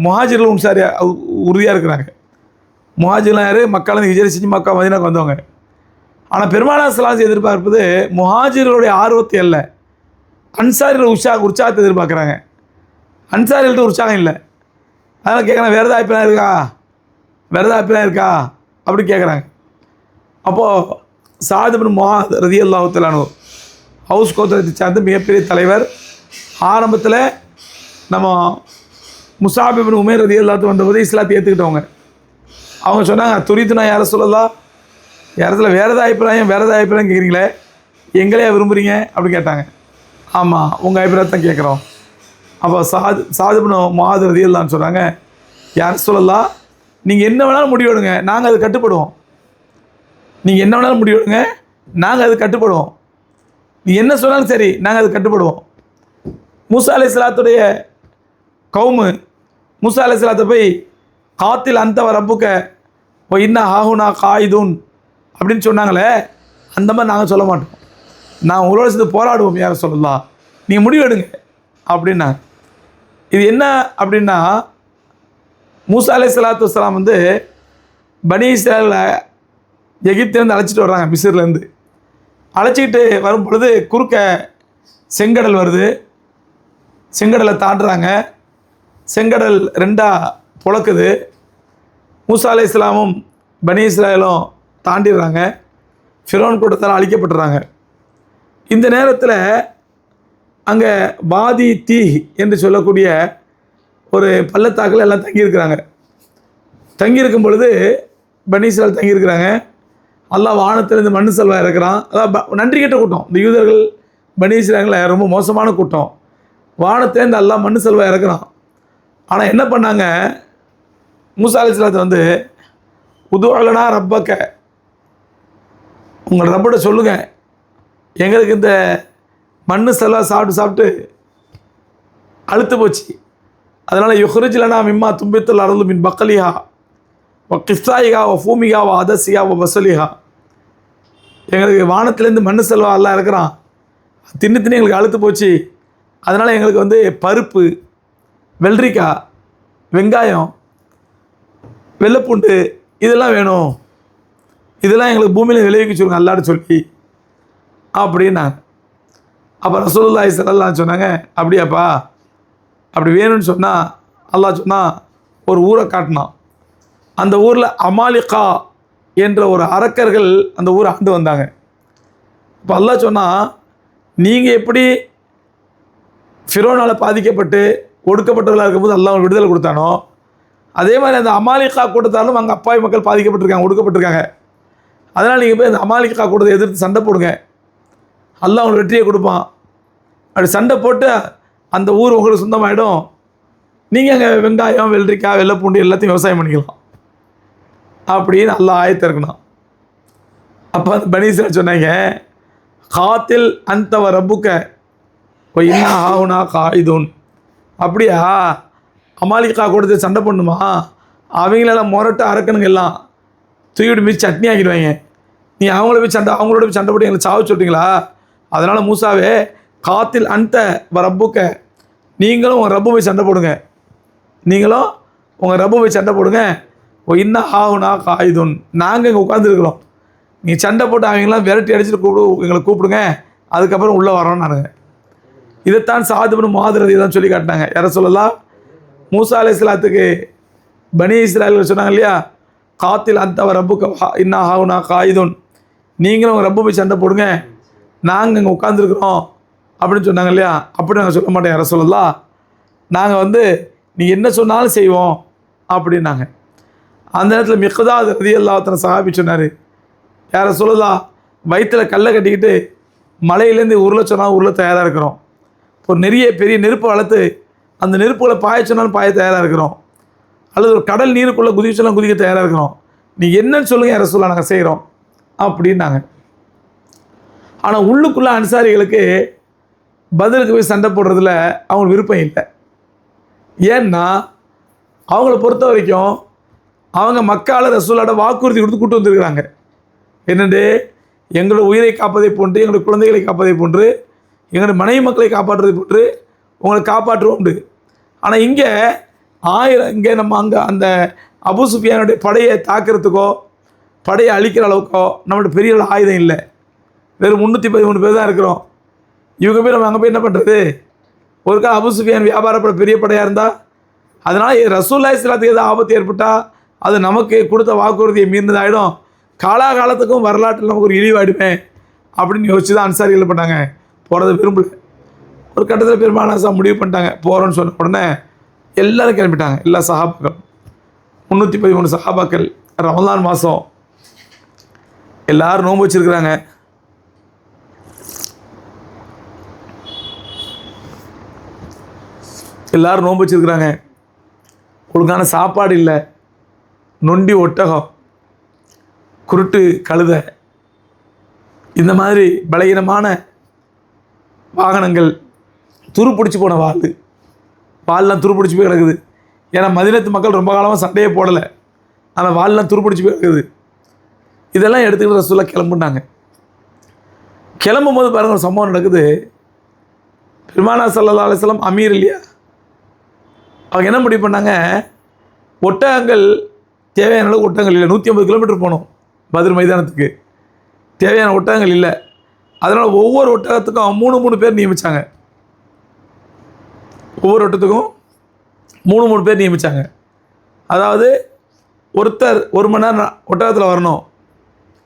முஹாஜிர்களும் உறுதியாக இருக்கிறாங்க. முஹாஜிர்லாம் யார்? மக்காலேருந்து ஹிஜ்ரத் செஞ்சு மக்கா மதீனாவுக்கு வந்தவங்க. ஆனால் பெருமானார் ஸல்லல்லாஹு அலைஹி எதிர்பார்ப்பது முஹாஜிர்களுடைய ஆர்வத்தை அல்ல, அன்சாரிகள் உற்சாகத்தை எதிர்பார்க்குறாங்க. அன்சாரிகள்கிட்ட உற்சாகம் இல்லை. அதனால் கேட்குறாங்க, வேறு ஏதாவது அபிப்பிராயம் இருக்கா அப்படி கேட்குறாங்க. அப்போது சாத் இப்னு முஆத் ரலியல்லாஹு தஆலா அன்ஹு ஹவுஸ் கோத்திரத்தை சார்ந்த மிகப்பெரிய தலைவர். ஆரம்பத்தில் நம்ம முஸாப் இப்னு உமைர் ரலியல்லாஹு வந்தபோது இஸ்லாத்தை ஏற்றுக்கிட்டவங்க. அவங்க சொன்னாங்க, துரிதுனா யார சொல்லலாம், யாரத்துல வேறு ஏதாவது அபிப்பிராயம் கேட்குறீங்களே, எங்களே விரும்புகிறீங்க அப்படின்னு கேட்டாங்க. ஆமாம், உங்கள் அபிப்பிராயத்தை தான் கேட்குறோம். அப்போ சாத் இப்னு முஆத் ரலியல்லாஹு சொல்கிறாங்க, யார சொல்லலாம், நீங்கள் என்ன வேணாலும் முடிவெடுங்க, நாங்கள் அது கட்டுப்படுவோம். நீங்கள் என்ன வேணாலும் முடிவெடுங்க, நாங்கள் அது கட்டுப்படுவோம். நீ என்ன சொன்னாலும் சரி, நாங்கள் அது கட்டுப்படுவோம். மூசா அலைஹிஸ்ஸலாத்துடைய கவுமு மூசா அலைஹிஸ்ஸலாத்தை போய் காத்தில் அந்த ரப்புக்க ஓ இன்ன ஹாஹுனா காயிதுன் அப்படின்னு சொன்னாங்களே, அந்த மாதிரி நாங்கள் சொல்ல மாட்டோம். நான் உங்களோட சேர்ந்து போராடுவோம் யாரை சொல்லலாம், நீங்கள் முடிவெடுங்க அப்படின்னா. இது என்ன அப்படின்னா, மூசா அலைஹிஸ்ஸலாத்து வஸ்ஸலாம் வந்து பனி இஸ்ராயேலை எகிப்திலேருந்து அழைச்சிட்டு வர்றாங்க. மிஸ்ர்லேருந்து அழைச்சிக்கிட்டு வரும் பொழுது குறுக்க செங்கடல் வருது. செங்கடலை தாண்டுறாங்க. செங்கடல் ரெண்டாக புழக்குது. மூசா அலைஹிஸ்ஸலாமும் பனி இஸ்ராயேலும் தாண்டிடுறாங்க. ஃபிரௌன் கூட்டத்தால் அழிக்கப்பட்டுறாங்க. இந்த நேரத்தில் அங்கே வாதி தீ என்று சொல்லக்கூடிய ஒரு பள்ளத்தாக்கில் எல்லாம் தங்கியிருக்கிறாங்க. தங்கியிருக்கும் பொழுது பனி இஸ்ராயேல் தங்கியிருக்கிறாங்க. அல்லாஹ் வானத்திலிருந்து மண்ணு செல்வா இருக்கிறான். அதான் நன்றி கெட்ட கூட்டம். இந்த யூதர்கள் பனி இஸ்ராயேலில் ரொம்ப மோசமான கூட்டம். வானத்திலேருந்து அல்லாஹ் மண்ணு செல்வா இருக்கிறான். ஆனால் என்ன பண்ணாங்க, மூசா அலைஹிஸ்ஸலாத்தை வந்து உதுஅலனா ரப்பக்க, உங்கள் ரப்பட சொல்லுங்கள், எங்களுக்கு இந்த மண்ணு செல்வா சாப்பிட்டு சாப்பிட்டு அழுத்து போச்சு. அதனால் யுஹ்ரிஜ்லனா மிம்மா தும்பித்துல் அருள் மின் பக்கலிஹா வ கிஸ்ஸாயிகா வ ஃபூமிகா வ அதசியா வ வசலிஹா. எங்களுக்கு வானத்திலேருந்து மண்ணு செல்வா எல்லாம் இருக்கிறான், தின்னு தின்னு எங்களுக்கு அழுத்து போச்சு. அதனால் எங்களுக்கு வந்து பருப்பு, வெள்ளரிக்காய், வெங்காயம், வெள்ளைப்பூண்டு இதெல்லாம் வேணும், இதெல்லாம் எங்களுக்கு பூமியில் விளைவிக்க சொல்லுங்க அல்லாஹ்ட்ட சொல்லி அப்படின்னாங்க. அப்போ ரசூலுல்லாஹி ஸல்லல்லாஹு அலைஹி சொன்னாங்க, அப்படியாப்பா, அப்படி வேணும்னு சொன்னால் அல்லாஹ் சொன்னால் ஒரு ஊரை காட்டினான். அந்த ஊரில் அமாலிகா என்ற ஒரு அரக்கர்கள் அந்த ஊரை ஆண்டு வந்தாங்க. இப்போ அல்லாஹ் சொன்னால், நீங்கள் எப்படி ஃபிரௌனால் பாதிக்கப்பட்டு ஒடுக்கப்பட்டவர்களாக இருக்கும்போது அல்லாஹ் விடுதலை கொடுத்தானோ, அதே மாதிரி அந்த அமாலிகா கூட்டத்தாலும் அங்கே அப்பாவி மக்கள் பாதிக்கப்பட்டிருக்காங்க, ஒடுக்கப்பட்டிருக்காங்க. அதனால் நீங்கள் போய் அந்த அமாலிகா கூட்டத்தை எதிர்த்து சண்டை போடுங்க, அல்லாஹ் உங்களுக்கு வெற்றியை கொடுப்பான். அப்படி சண்டை போட்டு அந்த ஊர் உங்களுக்கு சொந்தமாகிடும். நீங்கள் அங்கே வெங்காயம், வெள்ளரிக்காய், வெள்ளைப்பூண்டு எல்லாத்தையும் விவசாயம் பண்ணிக்கலாம் அப்படின்னு அல்லாஹ் ஆயத்தை இருக்கணும். அப்போ அந்த பனி இஸ்ராயேல் சொன்னாங்க, காத்தில் அந்தவ ரப்புக்க ஓ இன்ன ஹாஹுனா காயிதுன். அப்படியா, அமாலிகா கூட்டத்தை சண்டை பண்ணுமா, அவங்களெல்லாம் முரட்டு அரக்கணுங்க எல்லாம் தூக்கிட்டு மீறி சட்னி ஆக்கிடுவாங்க. நீ அவங்களோட போய் சண்டை போட்டு எங்களை சாவு சொல்லிட்டீங்களா? அதனால் மூசாவே காத்தில் அந்த ரப்புக்க, நீங்களும் உங்கள் ரப்பு போய் சண்டை போடுங்க, நீங்களும் உங்கள் ரப்பு போய் சண்டை போடுங்க. ஓ இன்ன ஹாஹுனா காயிதுன், நாங்கள் இங்கே உட்காந்துருக்குறோம், நீ சண்டை போட்டு அவங்களாம் விரட்டி அடிச்சுட்டு எங்களை கூப்பிடுங்க, அதுக்கப்புறம் உள்ளே வரோன்னு நானுங்க. இதைத்தான் சாது இப்னு முஆத் தான் சொல்லி காட்டினாங்க. யாரை சொல்லலாம், மூசா அலைஹிஸ்ஸலாத்துக்கு பனி இஸ்ராயேல் சொன்னாங்க இல்லையா, காத்தில் அந்த ரப்புக்க இன்ன ஹாஹுனா காயிதுன், நீங்களும் உங்கள் ரப்பு போய் சண்டை போடுங்க, நாங்கள் இங்கே உட்காந்துருக்குறோம் அப்படின்னு சொன்னாங்க இல்லையா. அப்படி நாங்கள் சொல்ல மாட்டோம் யாரை சொல்லலாம், நாங்கள் வந்து நீ என்ன சொன்னாலும் செய்வோம் அப்படின்னாங்க. அந்த நேரத்தில் மிக்தாத் ரலியல்லாஹு அன்ஹு சஹாபி சொன்னார், யாரை சொல்லலாம், வயிற்றில் கல்லை கட்டிக்கிட்டு மலையிலேருந்து உருளை சொன்னால் உருளை தயாராக இருக்கிறோம், ஒரு நிறைய பெரிய நெருப்பு வளர்த்து அந்த நெருப்புகளை பாய சொன்னாலும் பாய தயாராக இருக்கிறோம், அல்லது ஒரு கடல் நீருக்குள்ளே குதிக்க சொன்னால் குதிக்க தயாராக இருக்கிறோம், நீ என்னன்னு சொல்லுங்கள் யாரை சொல்லலாம், நாங்கள் செய்கிறோம் அப்படின்னாங்க. ஆனால் உள்ளுக்குள்ளே அன்சாரிகளுக்கு பதிலுக்கு போய் சண்டை போடுறதுல அவங்களுக்கு விருப்பம் இல்லை. ஏன்னா அவங்கள பொறுத்த வரைக்கும் அவங்க மக்கால ரசூலோட வாக்குறுதி கொடுத்து கூட்டு வந்திருக்கிறாங்க. என்னென்று, எங்களோட உயிரை காப்பதை போன்று, எங்களுடைய குழந்தைகளை காப்பதை போன்று, எங்களுடைய மனைவி மக்களை காப்பாற்றுவதை போன்று உங்களை காப்பாற்றுவோம். ஆனால் இங்கே நம்ம அங்கே அந்த அபூ சுஃபியானுடைய படையை தாக்கிறதுக்கோ படையை அழிக்கிற அளவுக்கோ நம்மள்ட்ட பெரிய ஆயுதம் இல்லை. வெறும் 313 பேர் தான் இருக்கிறோம். இவங்க போய் நம்ம அங்கே போய் என்ன பண்ணுறது? ஒரு கால அபூ சுஃபியான் வியாபாரப்பட பெரிய படையாக இருந்தால், அதனால் ரசூலுல்லாஹி ஸல்லல்லாஹு ஏதாவது ஆபத்து ஏற்பட்டால் அது நமக்கு கொடுத்த வாக்குறுதியை மீறினதாகிடும், காலாகாலத்துக்கும் வரலாற்றில் நமக்கு ஒரு இழிவாயிடுமே அப்படின்னு யோசிச்சு தான் அன்சாரிகள் பண்ணாங்க, போகிறத விரும்பல. ஒரு கட்டத்தில் பெருமானார் முடிவு பண்ணிட்டாங்க, போகிறோன்னு சொன்ன உடனே எல்லோரும் கிளம்பிட்டாங்க. எல்லா சஹாபாக்கள் 313 சஹாபாக்கள். ரமலான் மாதம் எல்லோரும் நோன்பு வச்சுருக்குறாங்க. ஒழுங்கான சாப்பாடு இல்லை, நொண்டி ஒட்டகம், குருட்டு கழுதை, இந்த மாதிரி பலகீனமான வாகனங்கள், துருப்பிடிச்சி போன வால்லாம் துருப்பிடிச்சி போய் கிடக்குது. ஏன்னா மதீனத்து மக்கள் ரொம்ப காலமாக சண்டையே போடலை, ஆனால் வால்லாம் துருப்பிடிச்சி போய் கிடக்குது. இதெல்லாம் எடுத்துக்கிட்டு ரசூலுல்லாஹ் கிளம்புனாங்க. கிளம்பும் போது பாருங்கள் ஒரு சம்பவம் நடக்குது. பெருமானார் ஸல்லல்லாஹு அலைஹி வஸல்லம் அமீர் இல்லையா, அவங்க என்ன முடிவு பண்ணாங்க, ஒட்டகங்கள் தேவையான அளவுக்கு ஒட்டகங்கள் இல்லை. 150 கிலோமீட்டர் போகணும் பத்ர் மைதானத்துக்கு, தேவையான ஒட்டகங்கள் இல்லை. அதனால் ஒவ்வொரு ஒட்டகத்துக்கும் 3 பேர் நியமித்தாங்க. ஒவ்வொரு ஒட்டகத்துக்கும் 3 பேர் நியமித்தாங்க. அதாவது ஒருத்தர் 1 மணி நேரம் ஒட்டகத்தில் வரணும்,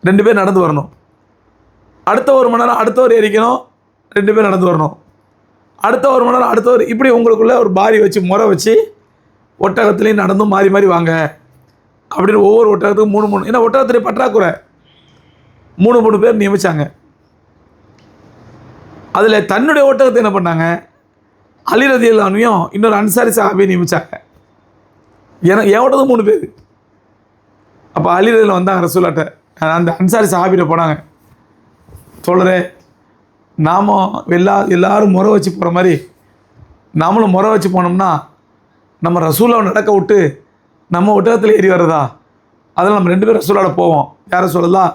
2 பேர் நடந்து வரணும். அடுத்த 1 மணி நேரம் அடுத்தவர் ஏறிக்கணும், 2 பேர் நடந்து வரணும். அடுத்த 1 மணி நேரம் அடுத்தவர், இப்படி உங்களுக்குள்ளே ஒரு பாரி வச்சு முறை வச்சு ஒட்டகத்துலேயும் நடந்தும் மாறி மாறி வாங்க அப்படின்னு ஒவ்வொரு ஒட்டகத்துக்கும் 3 ஏன்னா ஒட்டகத்துலேயே பற்றாக்குறை, 3 பேர் நியமித்தாங்க. அதில் தன்னுடைய ஒட்டகத்தை என்ன பண்ணாங்க, அலி ரலியல்லாஹு அன்ஹுவையும் இன்னொரு அன்சாரி சஹாபியை நியமித்தாங்க. என் ஒட்டகம் 3 பேர். அப்போ அலி ரலியல்லாஹு வந்தாங்க ரசூலுல்லாஹ்ட்ட, அந்த அன்சாரி சஹாபிகிட்ட போனாங்க, தோழரே நாம் எல்லாரும் முறை வச்சு போகிற மாதிரி நாமளும் முறை வச்சு போனோம்னா நம்ம ரசூலாவை நடக்க விட்டு நம்ம ஒட்டகத்தில் ஏறி வர்றதா, அதில் நம்ம 2 பேரும் ரசூலோட போவோம். யாரை சொல்லலாம்,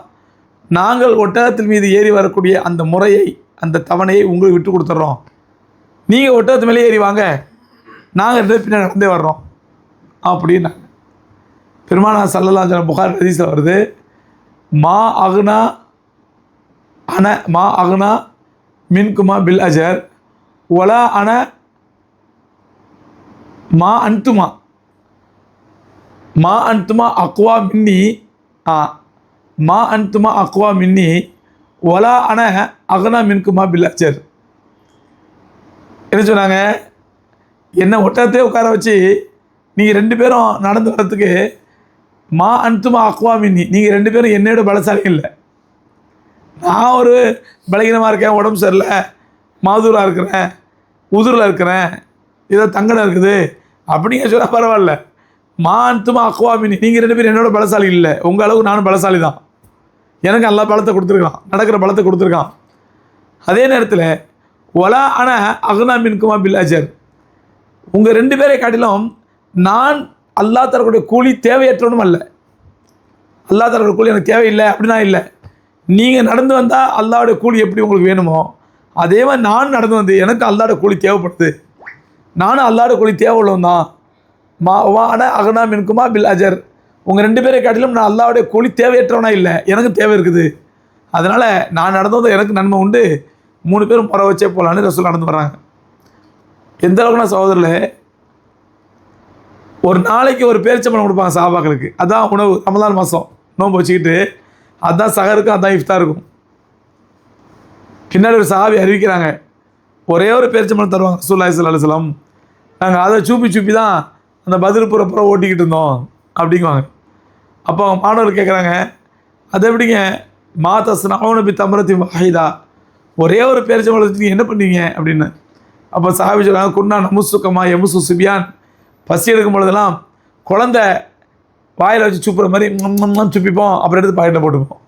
நாங்கள் ஒட்டகத்தின் மீது ஏறி வரக்கூடிய அந்த முறையை, அந்த தவணையை உங்களுக்கு விட்டு கொடுத்துட்றோம், நீங்கள் ஒட்டகத்து மேலே ஏறி வாங்க, நாங்கள் 2 பேர் பின்னாடி நடந்தே வர்றோம் அப்படின்னா. பெருமானார் ஸல்லல்லாஹு அலைஹி வஸல்லம் புகாரி ஹதீஸில் வருது, மா அகுனா மின்குமா பில் அஜர் ஒலா அன மா அன்துமா அக்வா மின்னி ஒலா அன அகுனா மின்குமா பில் அஜர். என்ன சொன்னாங்க, என்ன ஒட்டகத்தையே உட்கார வச்சு நீங்கள் 2 பேரும் நடந்து வர்றதுக்கு மா அன்துமா அக்வா மின்னி, நீங்கள் 2 பேரும் என்னோட பலசாலிகள் இல்லை. நான் ஒரு பலகீனமாக இருக்கேன், உடம்பு சரியில்லை, மாதூராக இருக்கிறேன், உதிரில் இருக்கிறேன், ஏதோ தங்கடம் இருக்குது அப்படிங்க சொன்னால் பரவாயில்ல. மா அன்துமா அக்வா மின்னி, நீங்கள் 2 பேரும் என்னோட பலசாலி இல்லை, உங்கள் அளவுக்கு நானும் பலசாலி தான், எனக்கு எல்லா பலத்தை கொடுத்துருக்கான், நடக்கிற பலத்தை கொடுத்துருக்கான். அதே நேரத்தில் ஒலா அன அகுனா மின்குமா பில் அஜர், உங்கள் 2 பேரை காட்டிலும் நான் அல்லாஹ் தரக்கூடிய கூலி தேவையற்றவனும் அல்ல, அல்லாஹ் தரக்கூடிய கூலி எனக்கு தேவையில்லை அப்படின்னா இல்லை. நீங்கள் நடந்து வந்தால் அல்லாஹ்வுடைய கூலி எப்படி உங்களுக்கு வேணுமோ அதே மாதிரி நான் நடந்து வந்து எனக்கு அல்லாஹ்வுடைய கூலி தேவைப்படுது, நானும் அல்லாஹ்வுடைய கூலி தேவை உள்ளவன் தான். அன அகுனா மின்குமா பில் அஜர், உங்கள் 2 பேரை காட்டிலும் நான் அல்லாஹ்வுடைய கூலி தேவையற்றவனா இல்லை, எனக்கு தேவை இருக்குது, அதனால் நான் நடந்து வந்து எனக்கு நன்மை உண்டு, 3 பேரும் முறை வச்சே போகலான்னு ரசூல் நடந்து வர்றாங்க. எந்த அளவுக்குனா சகோதரர்களே, ஒரு நாளைக்கு ஒரு பேரிச்சம்பழம் கொடுப்பாங்க சஹாபாக்களுக்கு, அதான் உணவு. ரமலான் மாதம் நோன்பு வச்சுக்கிட்டு அதுதான் சஹருக்கும் அதுதான் இஃப்தாருக்கும். பின்னாடி ஒரு சஹாபி அறிவிக்கிறாங்க, ஒரே ஒரு பேரிச்சம்பழம் தருவாங்க ரசூலுல்லாஹி ஸல்லல்லாஹு அலைஹி வஸல்லம், நாங்கள் அதை சூப்பி தான் அந்த பத்ர் புறம் ஓட்டிக்கிட்டு இருந்தோம் அப்படிங்குவாங்க. அப்போ அவங்க மாணவர்கள் கேட்குறாங்க, அது எப்படிங்க மாதஸ்னஊன பி தம்ரத்தி வாஹிதா, ஒரே ஒரு பேரிச்சம்பழத்துக்கு நீங்கள் என்ன பண்ணுவீங்க அப்படின்னு. அப்போ சஹாபி சொல்கிறாங்க, குன்னா நமுசுக்கமா எமுசு சுபியான், பசி எடுக்கும் பொழுதெல்லாம் குழந்தை வாயில் வச்சு சூப்புற மாதிரி சுப்பிப்போம், அப்புறம் எடுத்து பாக்கெட்டில் போட்டுப்போம்.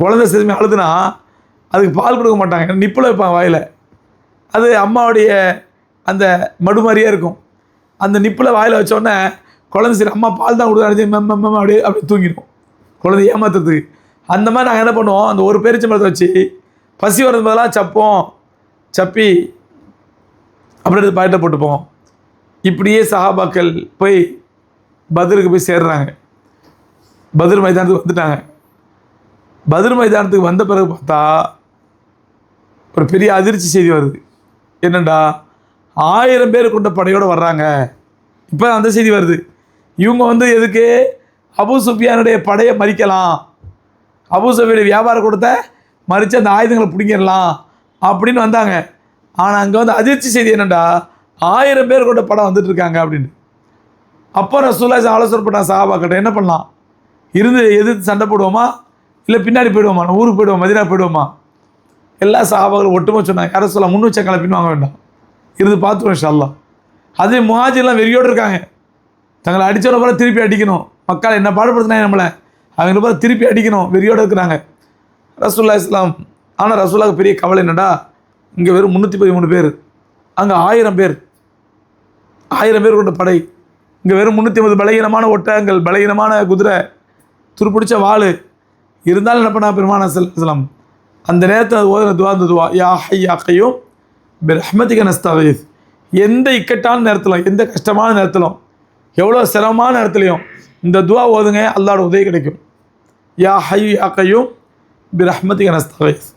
குழந்தை சிறுமி அழுதுனா அதுக்கு பால் கொடுக்க மாட்டாங்க, நிப்பில் வைப்பாங்க வாயில், அது அம்மாவுடைய அந்த மடு மாதிரியே இருக்கும். அந்த நிப்பில் வாயில் வச்சோடனே குழந்தை சரி அம்மா பால் தான் கொடுத்து அப்படியே தூங்கிடும், குழந்தை ஏமாத்துறதுக்கு. அந்த மாதிரி நாங்கள் என்ன பண்ணுவோம், அந்த ஒரு பேரிச்சம்பழத்தை வச்சு பசி வர்றது போதெல்லாம் சப்பி அப்புறம் எடுத்து பாக்கெட்டில் போட்டுப்போம். இப்படியே சஹாபாக்கள் போய் பத்ருக்கு போய் சேர்றாங்க. பத்ர் மைதானத்துக்கு வந்துட்டாங்க. பத்ர் மைதானத்துக்கு வந்த பிறகு பார்த்தா ஒரு பெரிய அதிர்ச்சி செய்தி வருது. என்னண்டா, 1000 பேர் கொண்ட படையோடு வர்றாங்க. இப்போ அந்த செய்தி வருது. இவங்க வந்து எதுக்கு, அபூ சுஃபியானுடைய படையை மறிக்கலாம், அபூ சுஃபியானுடைய வியாபார கூட்டத்தை மறித்து அந்த ஆயுதங்களை பிடிங்கிடலாம் அப்படின்னு வந்தாங்க. ஆனால் அங்கே வந்து அதிர்ச்சி செய்தி என்னென்னா, 1000 பேர் கொண்ட படம் வந்துட்டு இருக்காங்க அப்படின்னு. அப்போ ரசூலுல்லாஹி ஆலோசனை பண்ண சஹாபாக்கிட்ட, என்ன பண்ணலாம், இருந்து எதிர்த்து சண்டை போடுவோமா இல்லை பின்னாடி போயிடுவோமா, நான் ஊருக்கு போயிடுவோம், மதீனா போயிடுவோமா. எல்லா சஹாபாக்களும் ஒட்டுமா சொன்னாங்க, யாரும் சொல்லலாம் முன்னுச்சங்களை பின்வாங்க வேண்டாம், இருந்து பார்த்துருவோம் இன்ஷா அல்லாஹ். அதே முஹாஜிர்லாம் வெறியோடு இருக்காங்க, தங்களை அடித்தவன போல திருப்பி அடிக்கணும், மக்கள் என்ன பாடுபடுத்தினாங்க நம்மளை, அவங்க பேர் திருப்பி அடிக்கணும் வெறியோடு இருக்கிறாங்க. ரசூலுல்லாஹி இஸ்லாம். ஆனால் ரசூலுல்லாஹ்க்கு பெரிய கவலை என்னடா, இங்கே வெறும் 313 பேர், அங்கே 1000 பேர், 1000 பேர் கொண்ட படை. இங்கே வெறும் 350 பலகீனமான ஒட்டகங்கள், பலகீனமான குதிரை, துருப்பிடிச்ச வாள் இருந்தாலும் என்ன பண்ணா பெருமானா ஸல்லல்லாஹு அந்த நேரத்தில் ஓதுன துவா யா ஹய்ய் யா கய்யூம் பிரஹ்மதிக நஸ்தகீஸ். எந்த இக்கட்டான நேரத்திலும், எந்த கஷ்டமான நேரத்திலும், எவ்வளோ சிரமமான நேரத்துலையும் இந்த துவா ஓதுங்க, அல்லாஹ்வோட உதவி கிடைக்கும். யா ஹய்ய் யா கய்யூம் பிரஹ்மதிக நஸ்தகீஸ்.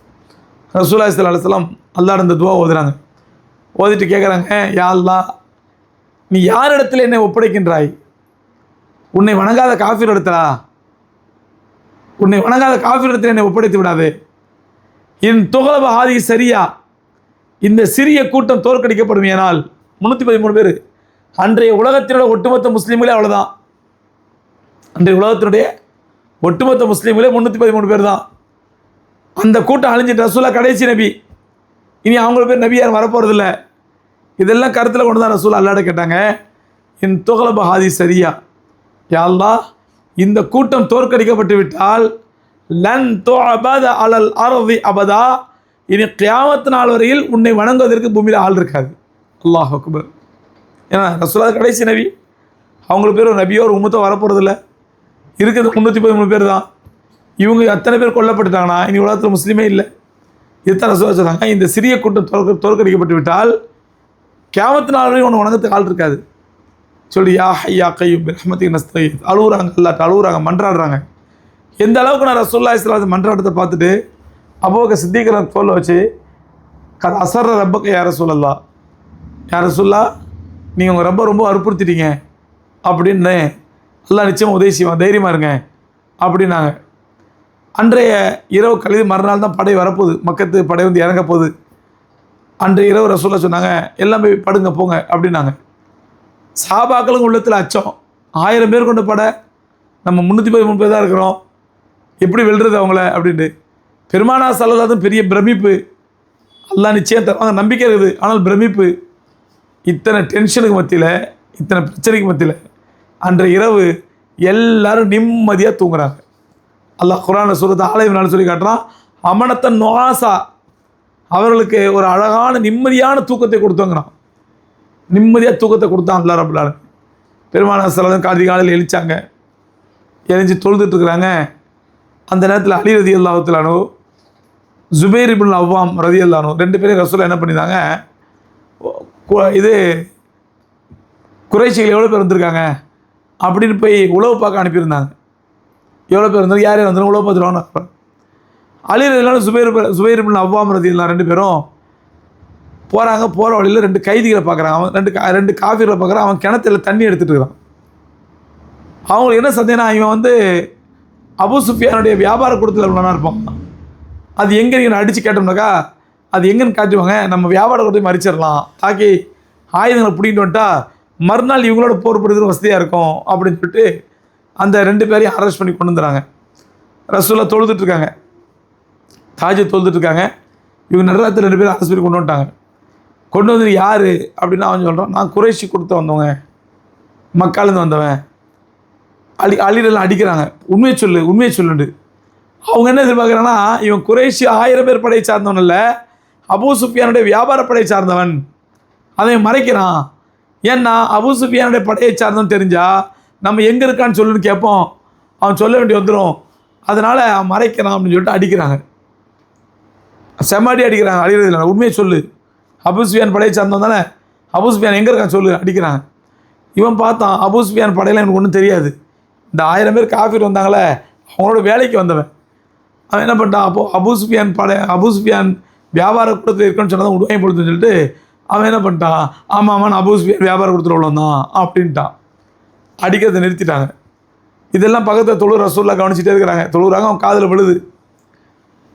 ரசூலுல்லாஹி ஸல்லல்லாஹு அலைஹி வஸல்லம் அல்லாஹ்வோட இந்த துவா ஓதுறாங்க. ஓதிட்டு கேட்குறாங்க, யா அல்லாஹ், நீ யாரிடத்தில் என்னை ஒப்படைக்கின்றாய்? உன்னை வணங்காத காஃபிர் இடத்தலா? உன்னை வணங்காத காஃபிர் இடத்தில் என்னை ஒப்படைத்து விடாது. என் துகலப ஆதி சரியா, இந்த சிறிய கூட்டம் தோற்கடிக்கப்படும். ஏனால் 313 பேர். அன்றைய உலகத்தினுடைய ஒட்டுமொத்த முஸ்லீம்களே அவ்வளோதான். அன்றைய உலகத்தினுடைய ஒட்டுமொத்த முஸ்லீம்களே 313 பேர் தான். அந்த கூட்டம் அழிஞ்சிட்டு ரசூலுல்லாஹ் கடைசி நபி, இனி அவங்கள பேர் நபி யாரும் வரப்போகிறதில்ல. இதெல்லாம் கருத்தில் கொண்டு தான் ரசூலுல்லாஹ் அல்லாஹ்ட்ட கேட்டாங்க, என் துகலப ஆதி சரியா, யா அல்லாஹ், இந்த கூட்டம் தோற்கடிக்கப்பட்டு விட்டால் லன் துஅபத அலல் அர்தி அபதா, இனி கியாமத் நாள் வரையில் உன்னை வணங்குவதற்கு பூமியில் ஆள் இருக்காது. அல்லாஹ் அக்பர். ஏன்னா ரசூலுல்லாஹ் கடைசி நபி, அவங்களுக்கு பேர் ஒரு நபியோ ஒரு உம்மத்தோ வரப்போகிறதில்ல. இருக்கிறது 313 பேர் தான். இவங்க அத்தனை பேர் கொல்லப்பட்டுட்டாங்கன்னா இனி உலகத்தில் முஸ்லீமே இல்லை. இதுதான் ரசூலுல்லாஹ் சொல்கிறாங்க, இந்த சிறிய கூட்டம் தோற்கடிக்கப்பட்டு விட்டால் கியாமத் நாள் வரையும் உன்னை வணங்கத்துக்கு ஆள் இருக்காது. சொல்லி யா ஹய்ய் யா கய்யூம் பிரஹ்மதிக நஸ்தகீஸ். அழுகுறாங்க, அல்லாஹ்ட்ட அழுகுறாங்க, மன்றாடுறாங்க. எந்த அளவுக்கு நான் ரசூலுல்லாஹி ஸல்லல்லாஹு அலைஹி வஸல்லம் மன்றாட்டத்தை பார்த்துட்டு அபூபக்கர் சித்திகரை தோல்ல வச்சு கத் அசர்ர ரப்பக யா ரசூலல்லாஹ், யா ரசூலுல்லாஹ், நீங்கள் உங்கள் ரப்பை ரொம்ப வற்புறுத்திட்டீங்க அப்படின்னு அல்லாஹ் நிச்சயமாக உதவி செய்வான், தைரியமாக இருங்க அப்படின்னாங்க. அன்றைய இரவு கழிது மறுநாள் தான் படை வரப்போகுது, மக்கத்து படை வந்து இறங்க போகுது. அன்றைய இரவு ரசூலுல்லாஹ் சொன்னாங்க, எல்லாம் போய் படுங்க போங்க அப்படின்னாங்க. சஹாபாக்களுக்கு உள்ளத்தில் அச்சம், 1000 பேர் கொண்ட படை, நம்ம 313 பேர் தான் இருக்கிறோம், எப்படி வெல்றது அவங்கள அப்படின்ட்டு. பெருமானா ஸல்லல்லாஹு பெரிய பிரமிப்பு, அல்லாஹ் நிச்சயம் தருவாங்க நம்பிக்கை இருக்குது, ஆனால் பிரமிப்பு. இத்தனை டென்ஷனுக்கு மத்தியில், இத்தனை பிரச்சனைக்கு மத்தியில் அன்றைய இரவு எல்லாரும் நிம்மதியாக தூங்குறாங்க. அல்லாஹ் குர்ஆனில் சூரத் ஆல இம்ரான் சொல்லி காட்டுறான், அமனத்தன் நுஆஸா, அவர்களுக்கு ஒரு அழகான நிம்மதியான தூக்கத்தை கொடுத்தோங்கிறான். நிம்மதியாக தூக்கத்தை கொடுத்தான் அல்லாஹ் ரப்பல் ஆலமீன். பெருமானா ஸல்லல்லாஹு காலை காலையில் எழுச்சாங்க, எழுஞ்சி தொழுதுட்டுருக்குறாங்க. அந்த நேரத்தில் அலி ரலியல்லாஹு தஆலா அன்ஹு, ஜுபைர் இப்னு அவ்வாம் ரலியல்லாஹு அன்ஹு 2 பேரும் ரசூலுல்லாஹ் என்ன பண்ணியிருந்தாங்க, இது குறைஷிகள் எவ்வளோ பேர் வந்திருக்காங்க அப்படின்னு போய் உளவு பார்க்க அனுப்பியிருந்தாங்க. எவ்வளோ பேர் வந்தாலும் யார் யார் வந்தாலும் உளவு பார்த்துருவாங்க. அலி ரலியல்லாஹு அன்ஹு ஜுபைர் இப்னு அவ்வாம் ரலியல்லாஹு 2 பேரும் போகிறாங்க. போகிற வழியில் 2 கைதிகளை பார்க்குறாங்க. அவன் 2 காஃபிகளை பார்க்குறான். அவன் கிணத்துல தண்ணி எடுத்துகிட்டு இருக்கிறான். அவங்களுக்கு என்ன சந்தேகம்னா, இவன் வந்து அபூ சுஃபியானுடைய வியாபார கூடத்தில் உள்ளனா இருப்பான். அது எங்கே நீங்கள் அடித்து கேட்டோம்னாக்கா அது எங்கேன்னு காட்டுவாங்க. நம்ம வியாபார கூடத்தையும் மறிச்சிடலாம், தாக்கி ஆயுதங்களை பிடிக்கிட்டு வந்துட்டா மறுநாள் இவங்களோட போர் புரிதல் வசதியாக இருக்கும் அப்படின்னு சொல்லிட்டு அந்த 2 பேரையும் அரெஸ்ட் பண்ணி கொண்டு வந்துடுறாங்க. ரசூலுல்லாஹ் தொழுதுட்ருக்காங்க, தாஜ் தொழுதுட்ருக்காங்க. இவங்க நடராத்தில் 2 பேரும் அரெஸ்ட் பண்ணி கொண்டு வந்துட்டாங்க. கொண்டு வந்து யார் அப்படின்னா அவன் சொல்கிறான், நான் குறைஷி கொடுத்து வந்தவங்க, மக்காலேருந்து வந்தவன். அலிரெல்லாம் அடிக்கிறாங்க, உண்மையை சொல்லு உண்மையை சொல்லுண்டு. அவங்க என்ன எதிர்பார்க்குறாங்கன்னா, இவன் குறைஷி 1000 பேர் படையை சார்ந்தவன் இல்லை, அபூ சுஃபியானுடைய வியாபார படையை சார்ந்தவன், அதை மறைக்கிறான். ஏன்னா அபூ சுஃபியானுடைய படையை சார்ந்தவன் தெரிஞ்சால் நம்ம எங்கே இருக்கான்னு சொல்லுன்னு கேட்போம், அவன் சொல்ல வேண்டி வந்துடும், அதனால் அவன் மறைக்கிறான் அப்படின்னு சொல்லிட்டு அடிக்கிறாங்க. செம்மாடி அடிக்கிறாங்க. அலிரெல்லாம் உண்மையை சொல்லு, அபூ சுஃபியான் படையை சார்ந்தவன் தானே, அபூ சுஃபியான் எங்கே இருக்கான்னு சொல்லு, அடிக்கிறாங்க. இவன் பார்த்தான், அபூ சுஃபியான் படையில் எனக்கு ஒன்றும் தெரியாது, இந்த 1000 பேர் காஃபிர் வந்தாங்களே அவங்களோட வேலைக்கு வந்தவன். அவன் என்ன பண்ணிட்டான், அப்போது அபூ சுஃபியான் வியாபார கூடத்தில் இருக்குன்னு சொன்னதான் உண்மையை பொழுதுன்னு சொல்லிட்டு அவன் என்ன பண்ணிட்டான், ஆமாம் ஆமாம் அபூ சுஃபியான் வியாபார கூடத்தில் உள்ளவன் அப்படின்ட்டான். அடிக்கிறத நிறுத்திட்டாங்க. இதெல்லாம் பக்கத்தில் ரசூலுல்லாஹ் கவனிச்சிட்டே இருக்கிறாங்க. தொழுகிறாங்க, அவன் காதில் விழுது.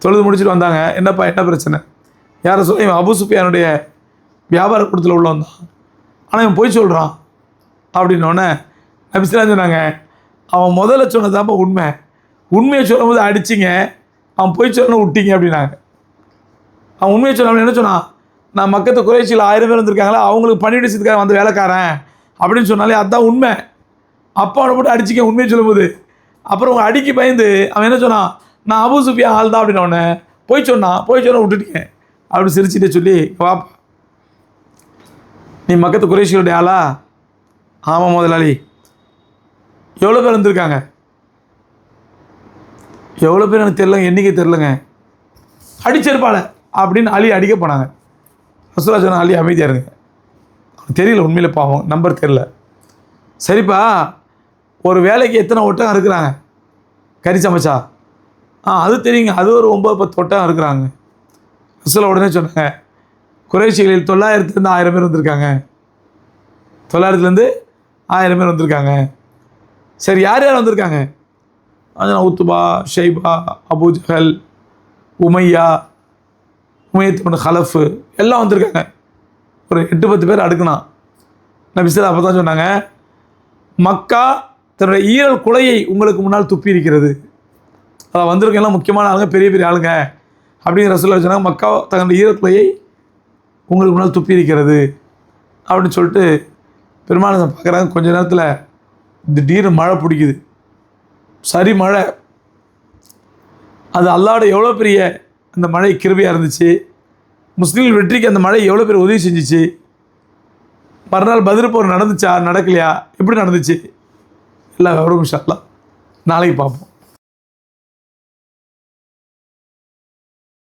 தொழுது முடிச்சுட்டு வந்தாங்க, என்னப்பா என்ன பிரச்சனை, யாரை சொல்ல, இவன் அபூ சுஃபியானுடைய வியாபார கூடத்தில் உள்ளவன் தான், ஆனால் இவன் பொய் சொல்கிறான் அப்படின்னோடனே நபி ஸல்லல்லாஹு அலைஹி வஸல்லம் சொன்னாங்க, அவன் முதல்ல சொன்னதாப்பா உண்மை, உண்மையை சொல்லும் போது அடிச்சிங்க, அவன் பொய் சொல்லணும் விட்டீங்க அப்படின்னாங்க. அவன் உண்மையை சொன்ன என்ன சொன்னான், நான் மக்கத்து குறைச்சியில் 1000 பேர் வந்திருக்காங்களா, அவங்களுக்கு பணிவிடை செய்யறதுக்காக வந்த வேலைக்காரன் அப்படின்னு சொன்னாலே அதுதான் உண்மை. அப்பா அவனை போட்டு அடிச்சிக்க உண்மையை சொல்லும்போது. அப்புறம் அவங்க அடிக்க பயந்து அவன் என்ன சொன்னான், நான் அபூ சுஃபியான் ஆள் தான் அப்படின்னு. அவனை போய் சொன்னா விட்டுட்டீங்க அப்படி சிரிச்சுட்டே சொல்லி, வாப்பா நீ மக்கத்து குறைஷிகளுடைய ஆளா? ஆமாம் முதலாளி. எவ்வளோ பேர் வந்திருக்காங்க? எவ்வளோ பேர் எனக்கு தெரிலங்க, எண்ணிக்கை தெரிலங்க. அடிச்சிருப்பாள அப்படின்னு அலி அடிக்க போனாங்க. ரசூலுல்லாஹ் சொன்னாங்க, அலி அமைதியாக இருங்க, தெரியல உண்மையில் பாவம், நம்பர் தெரில. சரிப்பா ஒரு வேலைக்கு எத்தனை ஒட்டகம் இருக்கிறாங்க கறி சமைச்சா? அது தெரியுங்க, அது ஒரு 9-10 ஒட்டகம் இருக்கிறாங்க. ரசூலுல்லாஹ் உடனே சொன்னாங்க, குறைஷிகளில் 900லேருந்து 1000 பேர் வந்திருக்காங்க. 900லேருந்து 1000 பேர் வந்திருக்காங்க. சரி யார் யார் வந்திருக்காங்க? அது உத்துபா, ஷைபா, அபூ ஜஹல், உமையத் இப்னு ஹலஃப் எல்லாம் வந்திருக்காங்க. ஒரு 8-10 பேர் அடுக்கணும். நபி ஸல்லல்லாஹு அப்போ தான் சொன்னாங்க, மக்கா தன்னுடைய ஈரல் குலையை உங்களுக்கு முன்னால் துப்பி இருக்கிறது. அதான் வந்திருக்கெல்லாம் முக்கியமான ஆளுங்க, பெரிய பெரிய ஆளுங்க அப்படிங்கிற ரசூலுல்லாஹ் சொன்னாங்க, மக்கா தன்னுடைய ஈரல் குலையை உங்களுக்கு முன்னால் துப்பி இருக்கிறது அப்படின்னு சொல்லிட்டு பெருமாள் பார்க்குறாங்க. கொஞ்ச நேரத்தில் திடீர்னு மழை பிடிக்குது, சரி மழை. அது அல்லாஹ்வோட எவ்வளோ பெரிய அந்த மழை கிருபையாக இருந்துச்சு. முஸ்லீம்கள் வெற்றிக்கு அந்த மழை எவ்வளோ பேர் உதவி செஞ்சிச்சு. மறுநாள் பத்ர் போர் நடந்துச்சா நடக்கலையா, எப்படி நடந்துச்சு, எல்லாம் வரும் இன்ஷா அல்லாஹ் நாளைக்கு பார்ப்போம்.